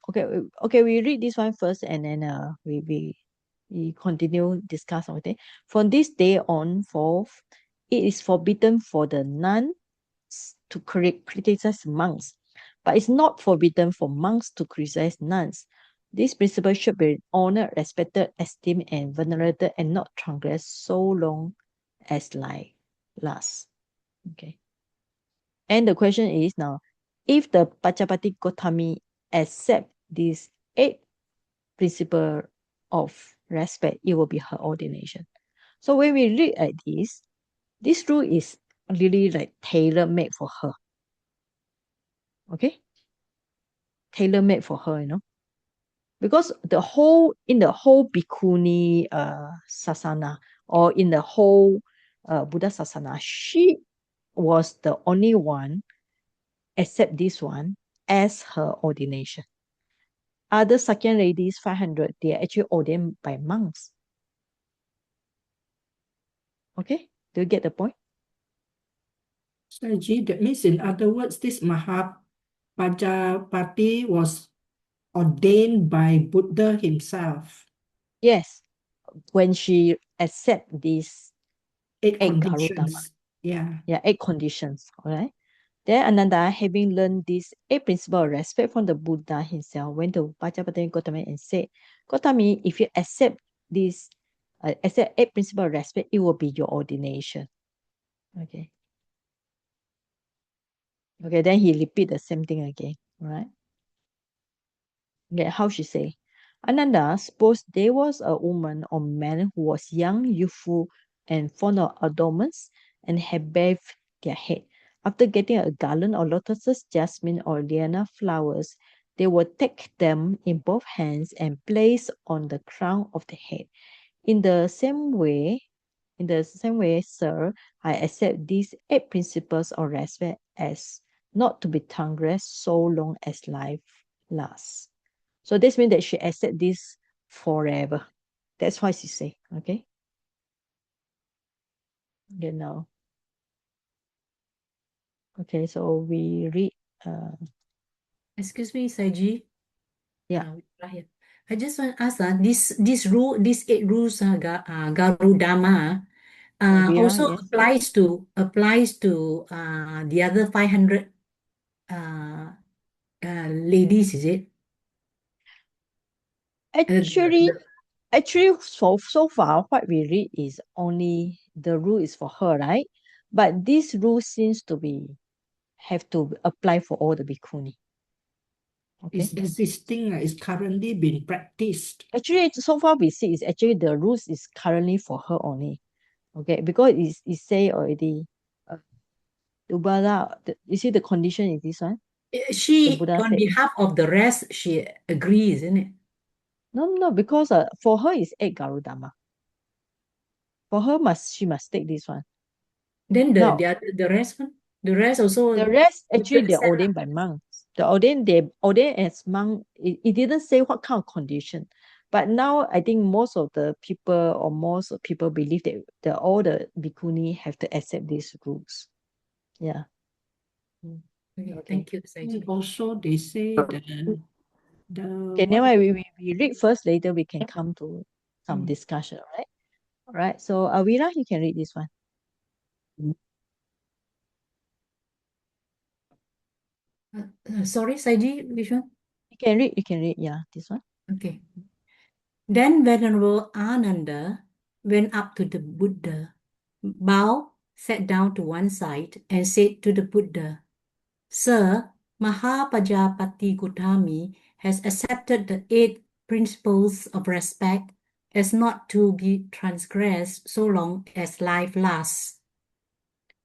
okay, we read this one first, and then we continue discuss. Okay, from this day on forth, it is forbidden for the nuns to criticize monks, but it's not forbidden for monks to criticize nuns. This principle should be honored, respected, esteemed, and venerated, and not transgressed so long as life lasts. Okay. And the question is now, if the Pajapati Gotami accept these 8 principles of respect, it will be her ordination. So when we read at this rule is really like tailor-made for her. Okay, tailor-made for her, because in the whole bhikkhuni sasana, or in the whole Buddha sasana, she was the only one except this one as her ordination. Other Sakyan ladies, 500, they are actually ordained by monks. Okay, do you get the point? Saji, that means in other words, this Mahapajapati was ordained by Buddha himself. Yes, when she accept these Eight eight Garudama. conditions. Yeah. Yeah, 8 conditions. All right. Then Ananda, having learned these 8 principles of respect from the Buddha himself, went to Pajapati and Gotami and said, Gotami, if you accept this, accept 8 principles of respect, it will be your ordination. Okay. Okay, then he repeat the same thing again. All right. Okay, how she say? Ananda, suppose there was a woman or man who was young, youthful, and fond of adornments, and had bathed their head. After getting a garland of lotuses, jasmine, or liana flowers, they would take them in both hands and place on the crown of the head. In the same way, sir, I accept these 8 principles of respect as not to be transgressed so long as life lasts. So this means that she accept this forever. That's why she say, okay? You know. Okay, so we read Excuse me, Saiji. Yeah. Rahir. I just want to ask this rule, these 8 rules, Garudama, Vira, also yes. applies to the other 500 ladies, is it? Actually, so far what we read is only the rule is for her, right? But this rule seems to be have to apply for all the bhikkhuni. Okay. It's existing, it's currently being practiced. Actually, so far we see is actually the rules is currently for her only. Okay, because it say already, the Buddha, you see the condition is this one. The She, Buddha on said, behalf of the rest, she agrees, isn't it? no, because for her is 8 Garudama. For her she must take this one. Then Now, the rest one, the rest also. the rest actually they're accept lah. ordained by monks. They ordained as monk. It didn't say what kind of condition, but now I think most of the people believe that all the bhikkhuni have to accept these rules. Yeah. Okay, thank you, Saiji. And also, they say that Okay, now we read first. Later we can come to some Mm. discussion. All right. So Avira, you can read this one. Sorry, Saiji, which one? You can read. Yeah, this one. Okay. Then Venerable Ananda went up to the Buddha, bowed, sat down to one side, and said to the Buddha, Sir, Mahapajapati Gotami has accepted the 8 principles of respect as not to be transgressed so long as life lasts.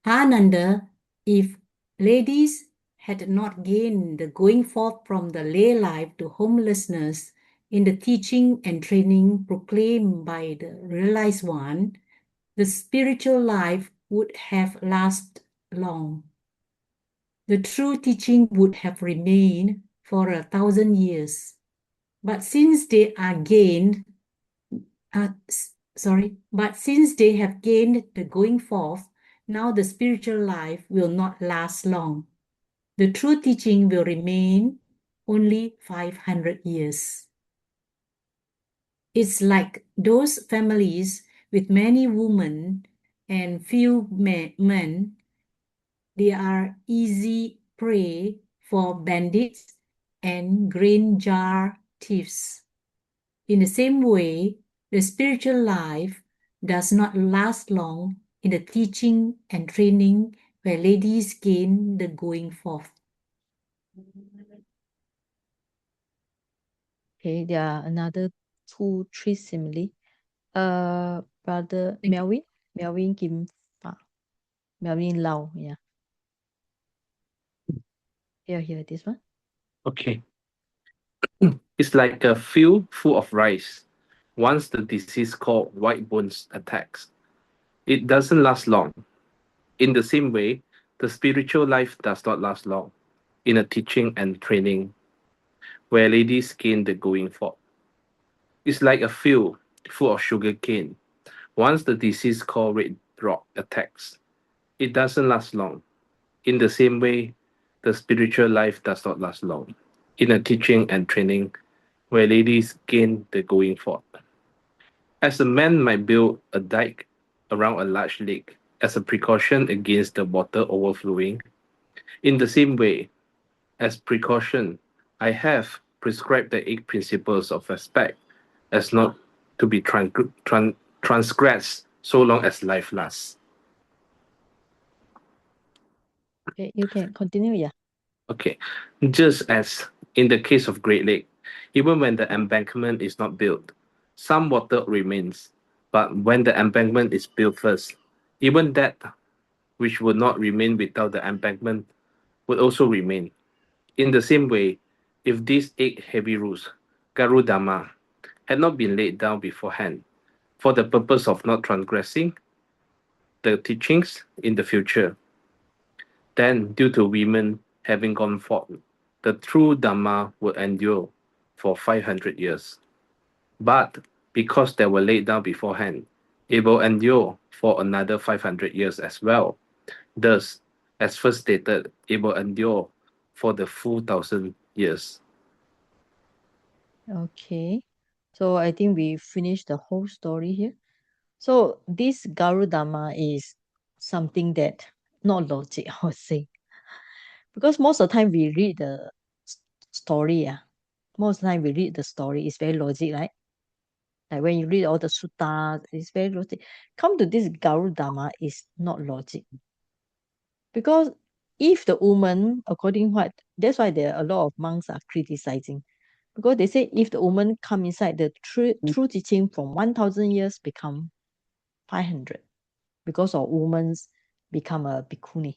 Ananda, if ladies had not gained the going forth from the lay life to homelessness in the teaching and training proclaimed by the realized one, the spiritual life would have lasted long. The true teaching would have remained for 1,000 years. But since they are gained, but since they have gained the going forth, now the spiritual life will not last long. The true teaching will remain only 500 years. It's like those families with many women and few men. They are easy prey for bandits and grain jar thieves. In the same way, the spiritual life does not last long in the teaching and training where ladies gain the going forth. Okay, there are another 2, 3 simile. Brother Thank you. Melvin Kim Fa, Melvin Lau, yeah. Here, this one. Okay. It's like a field full of rice. Once the disease called white bones attacks, it doesn't last long. In the same way, the spiritual life does not last long in a teaching and training where ladies gain the going forth. It's like a field full of sugar cane. Once the disease called red rot attacks, it doesn't last long. In the same way, the spiritual life does not last long in a teaching and training where ladies gain the going forth. As a man might build a dike around a large lake as a precaution against the water overflowing, in the same way, as precaution, I have prescribed the eight principles of respect as not to be transgressed so long as life lasts. Okay, you can continue, yeah. Okay, just as in the case of Great Lake, even when the embankment is not built, some water remains. But when the embankment is built first, even that which would not remain without the embankment would also remain. In the same way, if these eight heavy rules, Garudama, had not been laid down beforehand for the purpose of not transgressing the teachings in the future, then due to women having gone forth, the true Dhamma will endure for 500 years. But because they were laid down beforehand, it will endure for another 500 years as well. Thus, as first stated, it will endure for the full 1,000 years. Okay. So I think we finished the whole story here. So this Garudama is something that not logic, I would say. Because most of the time we read the story, most of the time we read the story, it's very logic, right? Like when you read all the suttas, it's very logic. Come to this Garudama is not logic. Because if the woman, according what, that's why there are a lot of monks are criticizing. Because they say if the woman come inside the true teaching from 1,000 years become 500 because of women's become a bhikkhuni,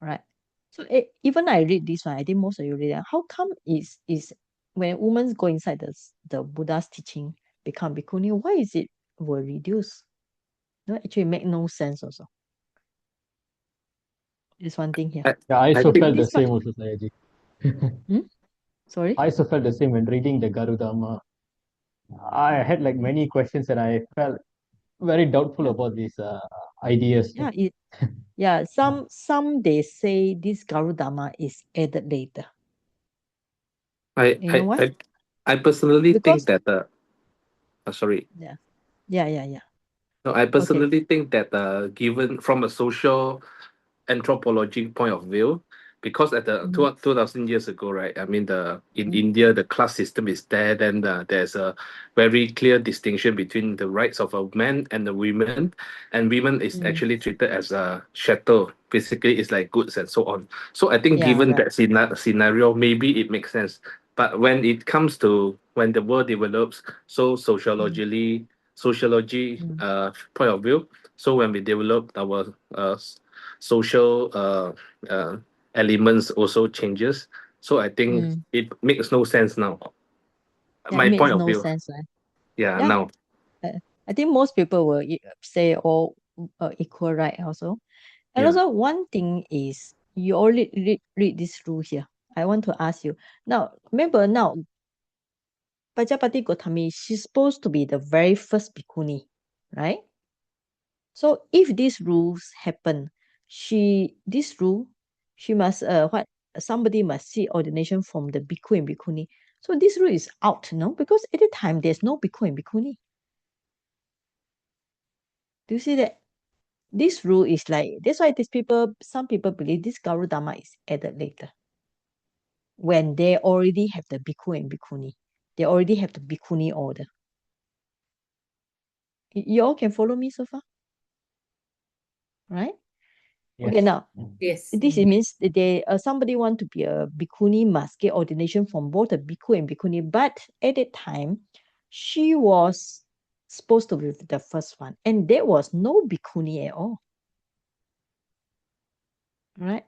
right? So even I read this one, I think most of you read it. How come is when women go inside the Buddha's teaching become bhikkhuni, why is it will reduce? No, actually make no sense also. There's one thing here. Yeah, I I also think felt the This one, same also, Sayaji. sorry? I also felt the same when reading the Garudama. I had like many questions and I felt very doubtful Yeah, about these ideas. yeah. Some they say this Garudama is added later. I You know I why? I, I personally Because think that sorry. yeah. No, I Okay. personally think that given from a social anthropology point of view, because at the 2,000 years ago, right? I mean, in India, the class system is there. Then there's a very clear distinction between the rights of a man and the women, and women is actually treated as a chattel. Basically, it's like goods and so on. So I think, Yeah, given right. that scenario, maybe it makes sense. But when it comes to when the world develops, so sociology point of view, so when we develop our social elements also changes. So I think it makes no sense now. Yeah, it My makes point of no view. sense, right? Yeah, Yeah. now. I think most people will say all equal right also. And Yeah. also one thing is you already read this rule here. I want to ask you. Now, remember now, Pajapati Gotami, she's supposed to be the very first bhikkhuni, right? So if these rules happen, this rule, she must somebody must see ordination from the bhikkhu and bhikkhuni. So this rule is out, no? Because at the time there's no bhikkhu and bhikkhuni. Do you see that? This rule is like that's why some people believe this Garudama is added later. When they already have the bhikkhu and bhikkhuni. They already have the bhikkhuni order. You all can follow me so far? Right? Yes. Okay, now Yes. this means that somebody want to be a bhikkhuni must get ordination from both a bhikkhu and bhikkhuni. But at that time, she was supposed to be the first one, and there was no bhikkhuni at all. Right?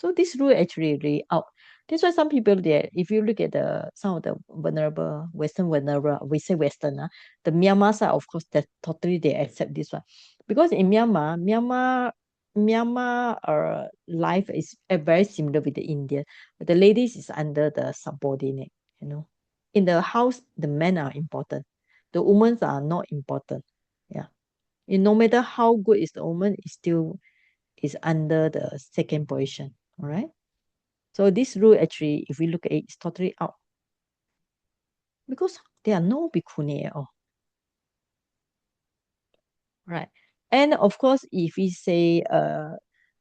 So this rule actually really out. That's why some people there, if you look at some of the vulnerable, Western vulnerable, we say Western, the Myanmar side, of course, that totally they accept this one. Because in Myanmar life is very similar with the Indian. But the ladies is under the subordinate, you know. In the house, the men are important. The women are not important. Yeah. No matter how good is the woman, is still is under the second position. All right. So this rule actually, if we look at it, it's totally out because there are no bhikkhuni at all. Right. And of course, if we say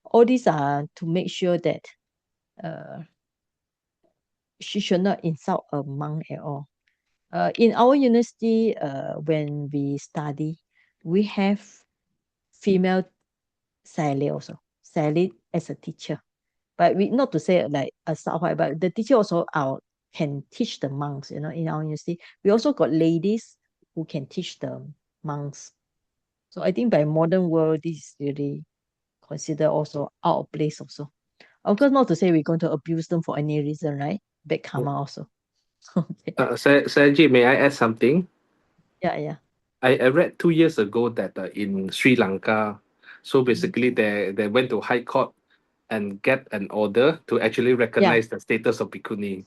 all these are to make sure that uh, she should not insult a monk at all. In our university, when we study, we have female Sally also. Sally as a teacher. But we not to say like a Southwide, but the teacher also can teach the monks, in our university. We also got ladies who can teach the monks. So I think by modern world, this is really considered also out of place also. Of course, not to say we're going to abuse them for any reason, right? Bad karma also. Okay. Saji, may I add something? Yeah. I read 2 years ago that in Sri Lanka, so basically they went to High Court and get an order to actually recognize the status of bhikkhuni.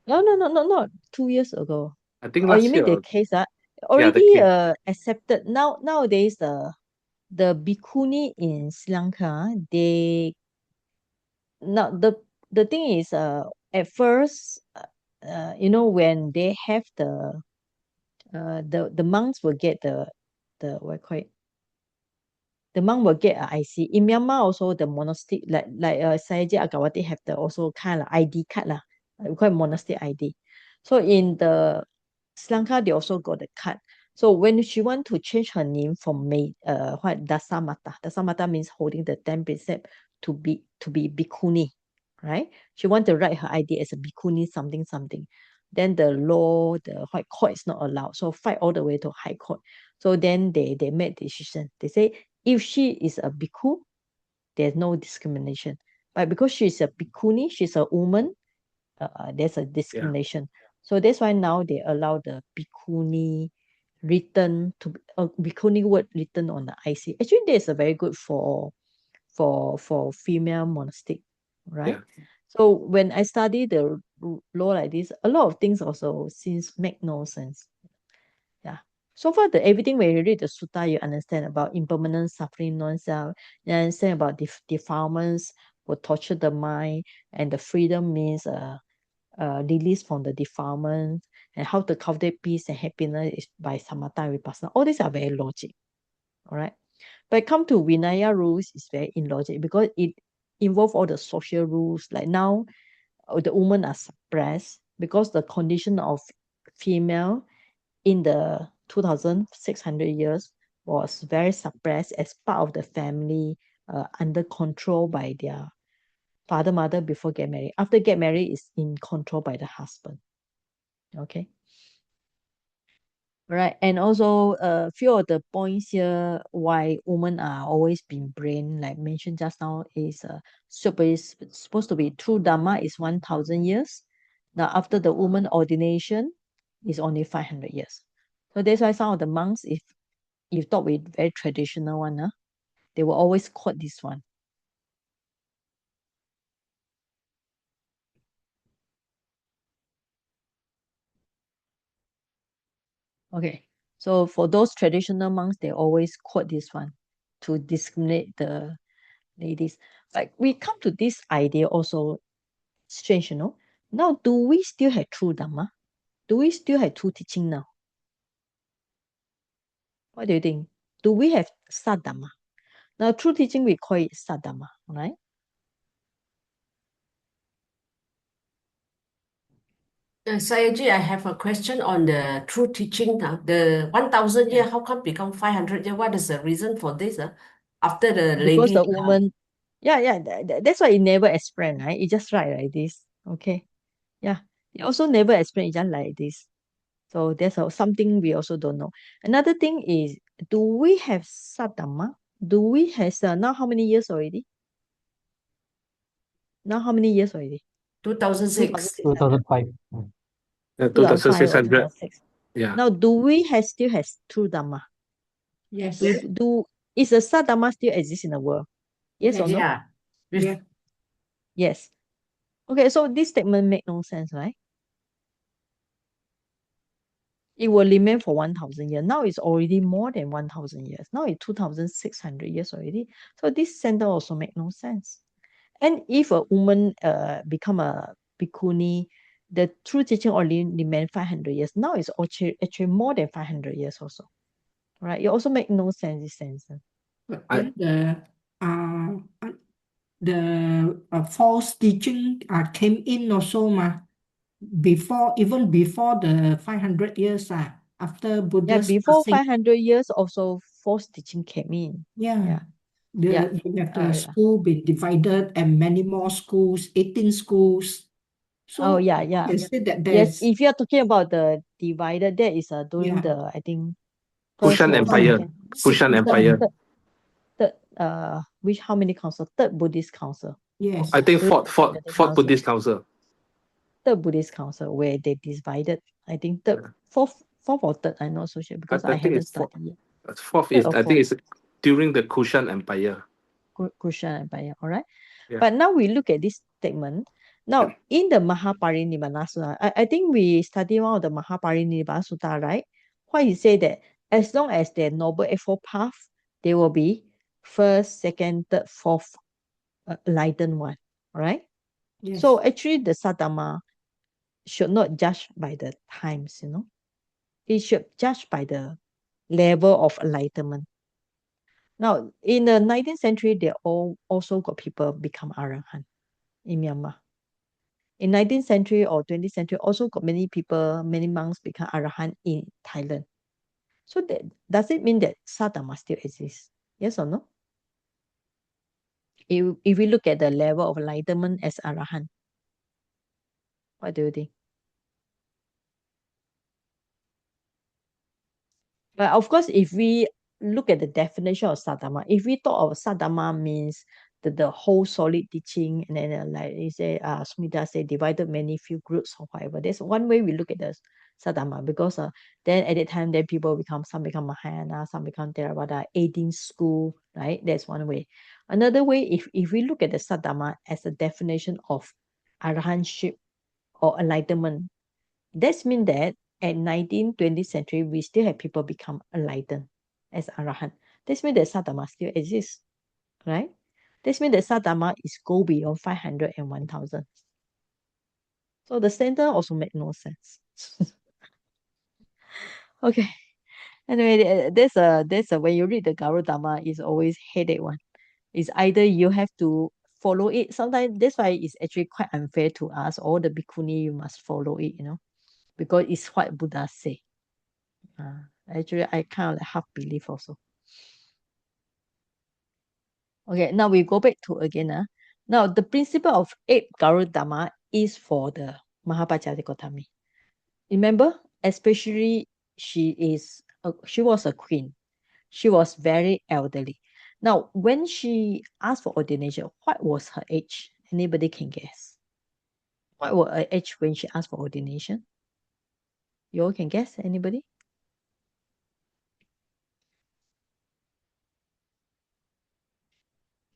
No, not 2 years ago. I think Oh, you last mean the year. case Yeah, the already case. accepted. Nowadays the bhikkhuni in Sri Lanka, they now the thing is at first when they have the monks will get the what you call it, the monk will get a IC. In Myanmar also the monastic like Sayaji Agawati have the also kind of ID card lah. We call it monastic ID. So in the Sri Lanka they also got the card. So when she want to change her name from what Dasamata means holding the 10 precept to be bhikkhuni, right? She want to write her ID as a bhikkhuni something something. Then the law, the High Court is not allowed. So fight all the way to High Court. So then they made decision. They say if she is a bhikkhu, there's no discrimination. But because she's a bhikkhuni, she's a woman, there's a discrimination. So that's why now they allow the bhikkhuni written to bhikkhuni word written on the IC. Actually, that's a very good for female monastic, right? Yeah. So when I study the law like this, a lot of things also seems make no sense. Yeah. So far, everything when you read the sutta, you understand about impermanent suffering, non-self. You understand about defilements will torture the mind, and the freedom means release from the defilement, and how to cultivate peace and happiness is by samatha and vipassana. All these are very logic. All right. But come to Vinaya rules, it's very illogic because it involves all the social rules. Like now, the women are suppressed because the condition of female in the 2600 years was very suppressed as part of the family, under control by their father mother before get married. After get married is in control by the husband. Okay. Right. And also a few of the points here why women are always being brain, like mentioned just now, is supposed to be true Dharma is 1000 years. Now after the woman ordination is only 500 years. So that's why some of the monks, if you talk with very traditional one, they will always quote this one. Okay. So for those traditional monks, they always quote this one to discriminate the ladies. Like we come to this idea also strange, Now, do we still have true Dhamma? Do we still have true teaching now? What do you think? Do we have Sadhamma? Now, true teaching, we call it Sadhamma, right? Sayaji, I have a question on the true teaching. The 1000 year, how come become 500 year? What is the reason for this? After the Because lady the woman, that's why it never explain, right? It just write like this. Okay. Yeah. It also never explain, it just like this. So there's something we also don't know. Another thing is, do we have Sadhamma? Do we have now how many years already? Now how many years already? 2006. 2005. 2005 or 2,600. 2006. Yeah. Now, do we still have true Dharma? Yes. Is the Sadharma still exist in the world? Yes or no? Yeah. With Yeah. Yes. Okay, so this statement make no sense, right? It will remain for 1,000 years. Now it's already more than 1,000 years. Now it's 2,600 years already. So this sentence also make no sense. And if a woman become a bhikkhuni, the true teaching only remain 500 years. Now it's actually more than 500 years also. Right? It also make no sense, this sentence. But then the false teaching came in also even before the 500 years after Yeah, Buddha's before passing. 500 years also false teaching came in. Yeah. Yeah. You have the school been divided and many more schools, 18 schools. So yeah. you say that Yes, there's if you're talking about the divided, that is during Yeah. the, I think, first Kushan or Empire. second, Kushan Empire. third, how many council? Third Buddhist council. Yes. I think During fourth the council. Buddhist council. Third Buddhist council where they divided. I think fourth or third. I'm not so sure because I think haven't it's fourth. studied yet. Fourth Third is, or I think fourth. it's during the Kushan Empire. Kushan Empire. All right. Yeah. But now we look at this statement. Now, in the Mahaparinibbana Sutta, I think we study one of the Mahaparinibbana Sutta, right? Why he say that as long as they're noble eightfold path, they will be first, second, third, fourth enlightened one. All right. Yes. So actually, the Sadhama should not judge by the times, It should judge by the level of enlightenment. Now, in the 19th century, they also got people become Arahant in Myanmar. In 19th century or 20th century, also got many people, many monks become Arahant in Thailand. So does it mean that Sadhama still exists? Yes or no? If we look at the level of enlightenment as Arahant, what do you think? But of course, if we look at the definition of Sadhama, if we thought of Sadhama means the whole solid teaching, and then like you say, Smita say, divided many few groups or whatever. That's one way we look at the Sadhama, because then at that time, then some become Mahayana, some become Theravada, 18 school, right? That's one way. Another way, if we look at the Sadhama as a definition of arahantship or enlightenment, that means that at 19th, 20th century, we still have people become enlightened as Arahant. This means that Sadhama still exists, right? This means that Sadhama is go beyond 500 and 1,000. So the center also make no sense. Okay. Anyway, there's a when you read the Garudama, it's always headache one. It's either you have to follow it. Sometimes that's why it's actually quite unfair to us. All the bhikkhuni, you must follow it, because it's what Buddha say. Actually, I kind of like half believe also. Okay, now we go back to again. Now, the principle of 8 Garudama is for the Mahapajapati Gotami. Remember, especially she was a queen. She was very elderly. Now, when she asked for ordination, what was her age? Anybody can guess. What was her age when she asked for ordination? You all can guess? Anybody?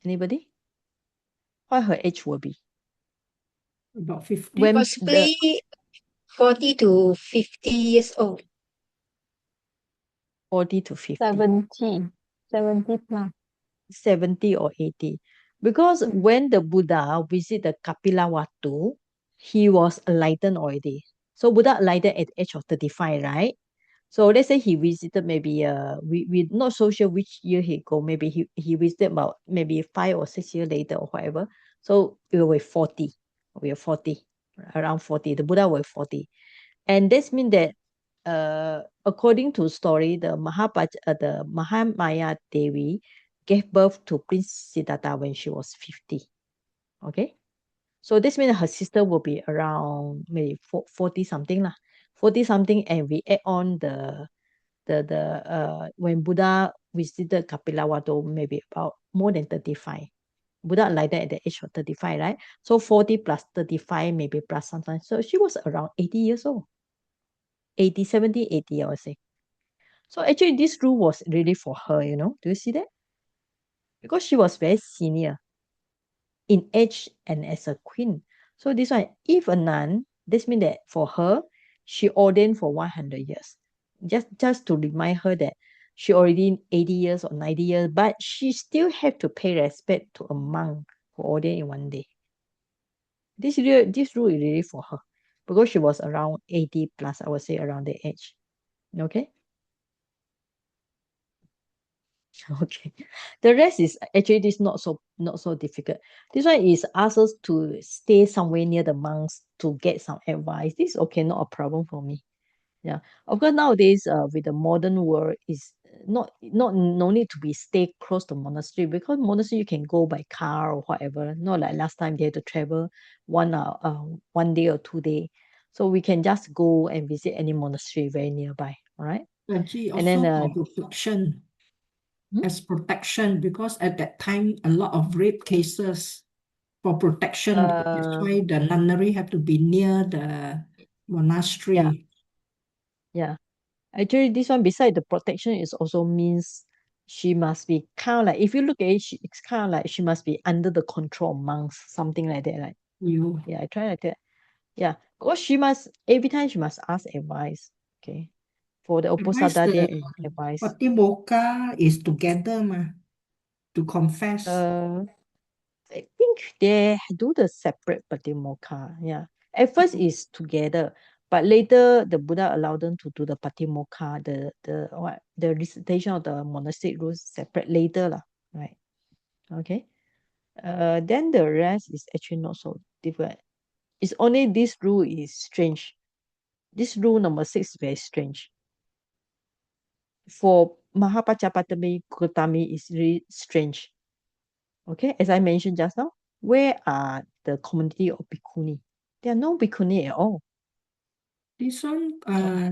Anybody? What her age will be? About 50. When Possibly 40 to 50 years old. 40 to 50. 70 plus. 70 or 80. Because when the Buddha visited the Kapilavatthu, he was enlightened already. So Buddha enlightened at the age of 35, right? So let's say he visited maybe we're not so sure which year he go. Maybe he visited about maybe 5 or 6 years later or whatever. So we were 40. We are 40, around 40. The Buddha was 40. And this means that according to story, the Mahamaya Devi gave birth to Prince Siddhartha when she was 50. Okay, so this means her sister will be around maybe 40 something lah, 40 something, and we add on the when Buddha visited Kapilavatthu, maybe about more than 35. Buddha like that at the age of 35, right? So 40 plus 35, maybe plus sometimes. So she was around 80 years old. 80, 70, 80, I would say. So actually this rule was really for her, you know. Do you see that? Because she was very senior in age and as a queen. So this one, if a nun, this means that for her, she ordained for 100 years. Just to remind her that she already 80 years or 90 years, but she still have to pay respect to a monk who ordained in one day. This rule is really for her because she was around 80 plus, I would say around the age. Okay. Okay. The rest is actually this not so difficult. This one is ask us to stay somewhere near the monks to get some advice. This is okay, not a problem for me. Yeah. Of course nowadays with the modern world is not no need to be stay close to monastery because monastery you can go by car or whatever. Not like last time they had to travel 1 day or 2 day. So we can just go and visit any monastery very nearby. All right. Actually, And then also for protection, Hmm? as protection, because at that time, a lot of rape cases for protection. That's why the nunnery have to be near the monastery. Yeah. Actually, this one beside the protection is also means she must be kind of like if you look at it, it's kind of like she must be under the control of monks, something like that. Like You yeah, I try like that. Yeah, because she must every time she must ask advice. Okay, for the advise Uposatha there is the advice. Patimokkha is together to confess. I think they do the separate Patimokkha. Yeah, at first is together, but later the Buddha allowed them to do the Patimokkha, the recitation of the monastic rules separate later lah. Right. Okay. Then the rest is actually not so different. It's only this rule is strange. This rule number 6 is very strange. For Mahapajapati Gotami is really strange. Okay, as I mentioned just now, where are the community of Bhikkhuni? There are no Bhikkhuni at all. This one,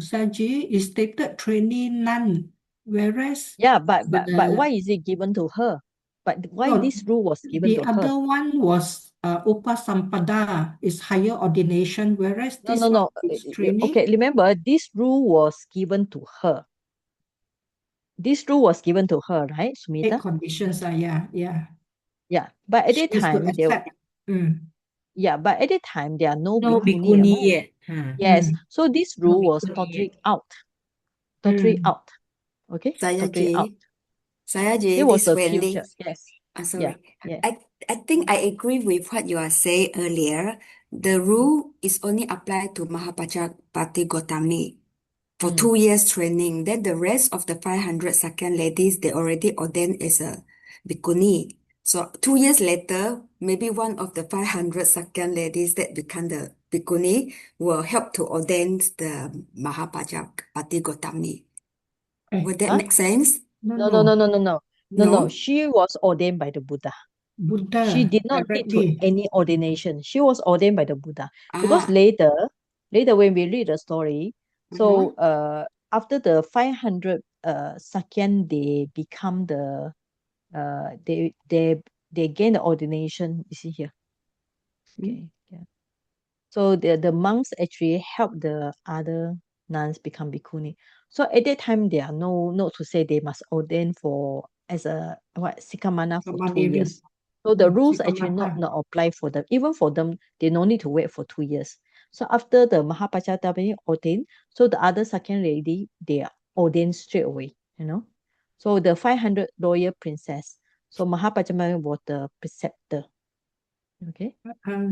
Saji, is stated training nun, whereas Yeah, but the why is it given to her? But why no, this rule was given the to her? other one was Upasampada, is higher ordination, whereas No, this no, one no. is training. Okay, remember this rule was given to her. This rule was given to her, right, 8 Sumita? conditions, yeah. Yeah, but at She that is to time there, accept. yeah, but at that time there are no No Bhikkhuni at bhikkhuni home. yet. Yes, so this No rule was bhikkhuni totally yet. out. Totally out. Okay, Saya totally out. J, There was this a Wendy. future. Yes. Yeah, Sorry. yeah. I think I agree with what you are saying earlier. The rule is only applied to Mahapajapati Gotami for 2 years training. Then the rest of the 500 second ladies, they already ordained as a bhikkhuni. So 2 years later, maybe one of the 500 second ladies that become the bhikkhuni will help to ordain the Mahapajapati Gotami. Would that Huh? make sense? No. She was ordained by the Buddha. Buddha She did not need to directly. any ordination. She was ordained by the Buddha. Because Ah, later when we read the story, so uh-huh. after the 500 second they become the they gain the ordination. You see here. Okay. Yeah. So the monks actually help the other nuns become bhikkhuni. So at that time, there are no note to say they must ordain for as a sikamana for 2 Samaniri. years. So the rules actually Sikamata. not apply for them. Even for them, they no need to wait for 2 years. So after the Mahapajapati ordained, so the other second lady, they are ordained straight away, you know. So the 500 royal princess. So Mahapajapati was the preceptor. Okay.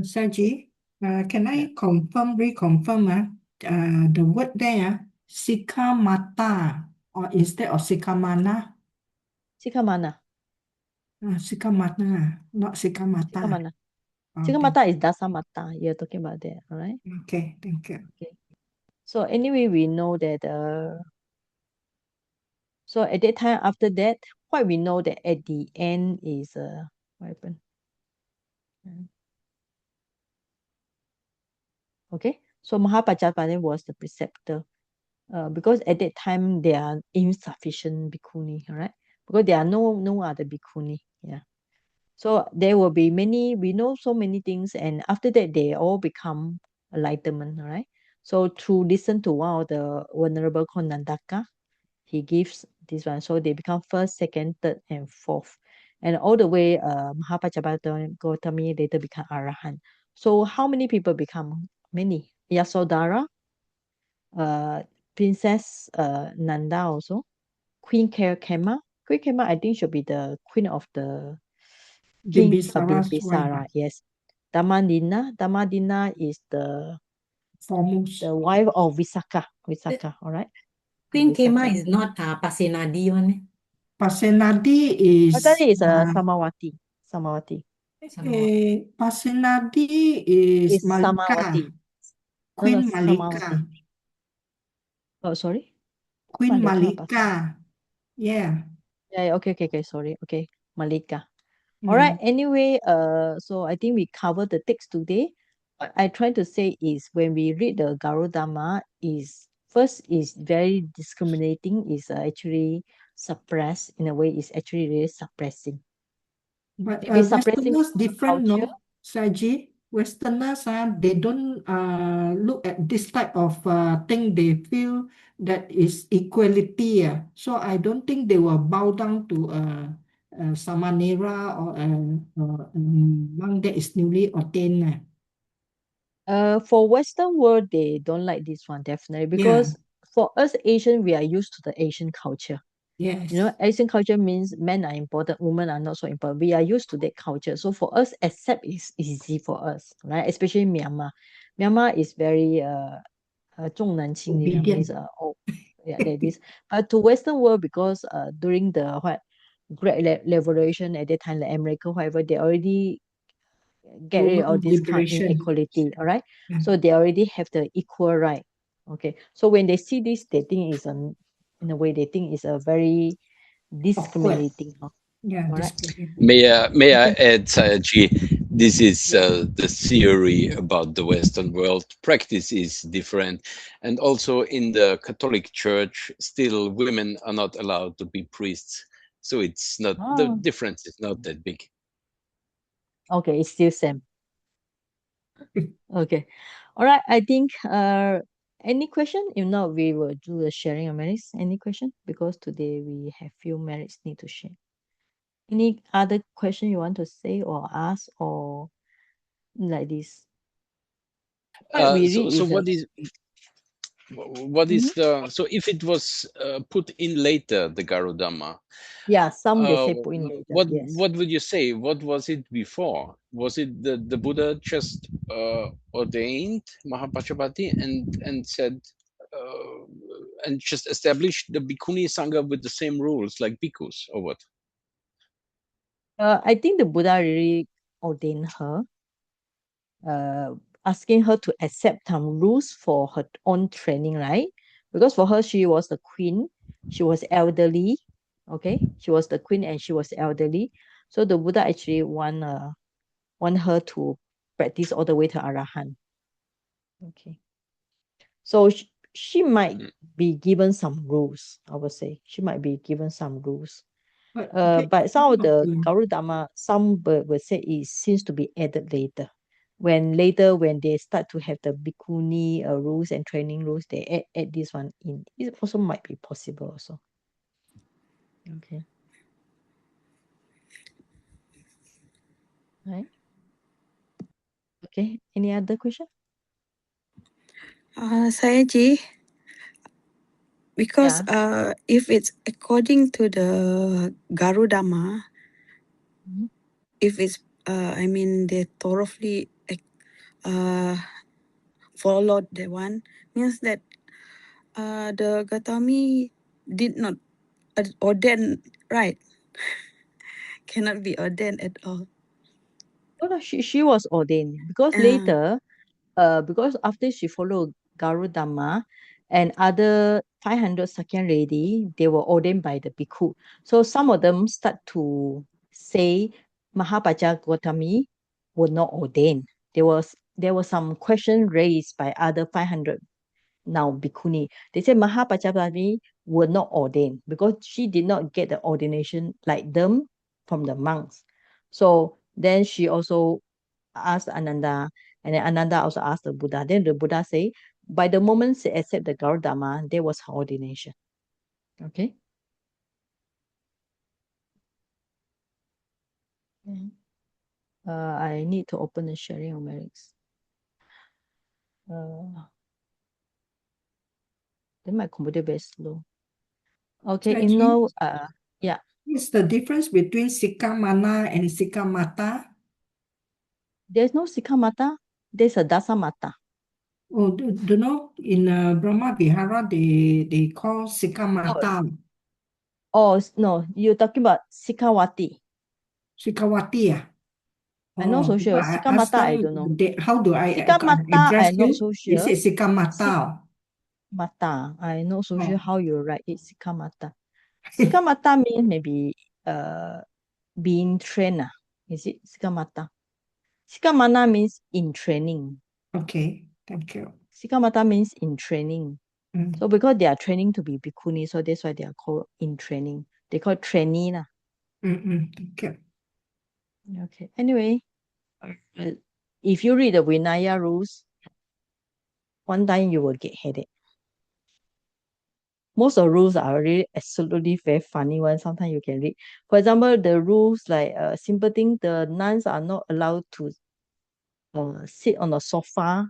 Saji, can Yeah. I reconfirm the word there, sikamata, or instead of sikamana? Sikamana. Sikamata, not sikamata. Sikamana. Okay. Sikamata is dasamata. You're talking about that, all right? Okay, thank you. Okay. So anyway, we know that so at that time after that, what we know that at the end is what happened? Okay. So Mahapajapati was the preceptor. Because at that time there are insufficient bhikkhuni, all right? Because there are no other bhikkhuni. Yeah. So there will be many, we know so many things, and after that they all become enlightenment, all right? So to listen to one of the venerable called Nandaka, he gives this one. So they become first, second, third, and fourth. And all the way, Mahapajapati Gotami later become Arahant. So how many people become? Many. Yasodhara, uh, Princess Nanda also, Queen Kema. Queen Kema, I think, should be the queen of the King Bimbisara's wife, Bimbisara. Yes. Damadina is the foremost. wife of Visakha. Visakha, all right? Queen Kema Visakha. is not Pasenadi one. Pasenadi Oh, that is is Samawati. Samawati. Pasenadi is Is Malika, Samawati. No, Queen Samawati. Malika, Oh, sorry. Queen Malika Malika. Yeah. Yeah, okay, sorry. Okay, Malika. All right. Anyway, so I think we covered the text today. What I try to say is when we read the Garudama, is first is very discriminating, is actually suppressed in a way, is actually really suppressing. But Maybe suppressing Westerners our different, culture. no, Saji? Westerners, they don't look at this type of thing. They feel that is equality. So I don't think they will bow down to a Samanera or a monk that is newly ordained. For Western world, they don't like this one definitely because for us Asian, we are used to the Asian culture. Yes. You know, Asian culture means men are important, women are not so important. We are used to that culture. So for us, accept is easy for us, right? Especially Myanmar. Myanmar is very 重男轻女 means Obedient. yeah, that is. But to Western world, because during the Great Liberation at that time, like America, whatever, they already get rid of Woman this kind of liberation. inequality, all right? Yeah. So they already have the equal right. Okay. So when they see this, they think is in a way they think is a very discriminating. Yeah, All right. discriminating. May I Okay. add, Sayaji, this is the theory about the Western world. Practice is different. And also in the Catholic Church, still women are not allowed to be priests. So it's not, the Oh, difference is not that big. okay, it's still same. Okay. All right. I think any question? If not, we will do the sharing of merits. Any question? Because today we have few merits need to share. Any other question you want to say or ask or like this? What we read So is what is the, so if it was put in later, the Garudama, yeah, some they uh, say put in later. Yes. what would you say? What was it before? Was it the Buddha just ordained Mahapajapati and said and just established the Bhikkhuni Sangha with the same rules like bhikkhus, or what? I think the Buddha really ordained her, uh, asking her to accept some rules for her own training, right? Because for her, she was the queen, she was elderly, okay? She was the queen and she was elderly. So the Buddha actually want her to practice all the way to Arahant. Okay. So she might be given some rules, I would say. She might be given some rules. But some of the Garudama, some will say it seems to be added later. When they start to have the bhikkhuni rules and training rules, they add this one in. It also might be possible also. Okay. Right. Okay. Any other question? Sayaji, because if it's according to the Garudama, if it's I mean they thoroughly followed the one, means that the Gotami did not ordain, right? Cannot be ordained at all. Oh no, she was ordained because later, because after she followed Garudama and other 500 second lady, they were ordained by the bhikkhu. So some of them start to say Mahapaja Gotami were not ordained. There was some question raised by other 500 now bhikkhuni. They said Mahapajapati were not ordained because she did not get the ordination like them from the monks. So then she also asked Ananda, and then Ananda also asked the Buddha. Then the Buddha say, by the moment she accept the Garuda, there was her ordination. Okay. I need to open the sharing of merits. Then my computer very slow. Okay, So you know, yeah. what's the difference between Sikamana and Sikamata? There's no Sikamata, there's a Dasamata. Oh, do you know in Brahma Vihara they call Sikamata. Oh no, you're talking about Sikawati. Sikawati, ah? I'm not so sure. Because I asked Sikamata, I them, don't know. how do I Sikamata, address I'm not you? so They sure. say Sikamata. Mata, I'm not so sure Oh. how you write it. Sikamata. Sikamata means maybe being trained. Is it Sikamata? Sikamana means in training. Okay, thank you. Sikamata means in training. So because they are training to be bhikkhuni, so that's why they are called in training. They call it trainee. Thank you. Okay. Anyway, if you read the Vinaya rules, one time you will get headache. Most of the rules are really absolutely very funny ones. Sometimes you can read. For example, the rules like simple thing, the nuns are not allowed to sit on the sofa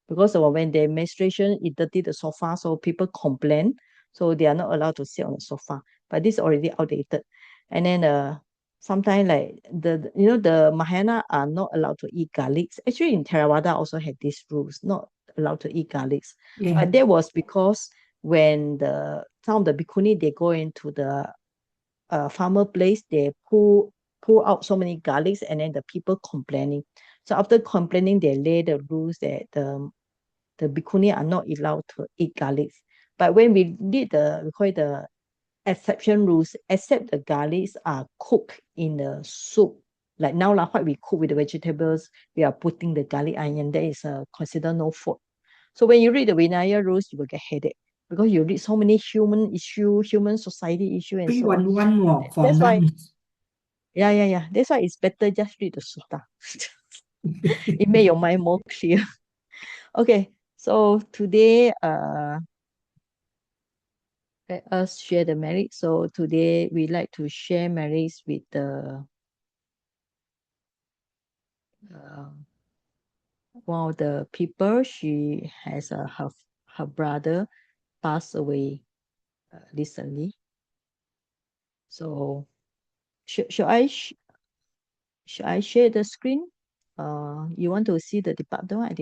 because when the menstruation it dirty the sofa, so people complain. So they are not allowed to sit on the sofa. But this is already outdated. And then sometimes like the Mahayana are not allowed to eat garlics. Actually in Theravada also had these rules, not allowed to eat garlics. Yeah. But that was because when some of the bhikkhuni they go into the farmer place, they pull out so many garlics, and then the people complaining. So after complaining, they lay the rules that the bhikkhuni are not allowed to eat garlics. But when we did we call it the exception rules, except the garlics are cooked in the soup. Like now, what we cook with the vegetables, we are putting the garlic onion. That is considered no food. So when you read the Vinaya rules, you will get headache because you read so many human issue, human society issue, and so on. One more for That's why, nuns. yeah. That's why it's better just read the sutta. It make your mind more clear. Okay, so today, let us share the merit. So today we like to share merits with one of the people. She has her brother passed away recently. So should I share the screen? You want to see the department?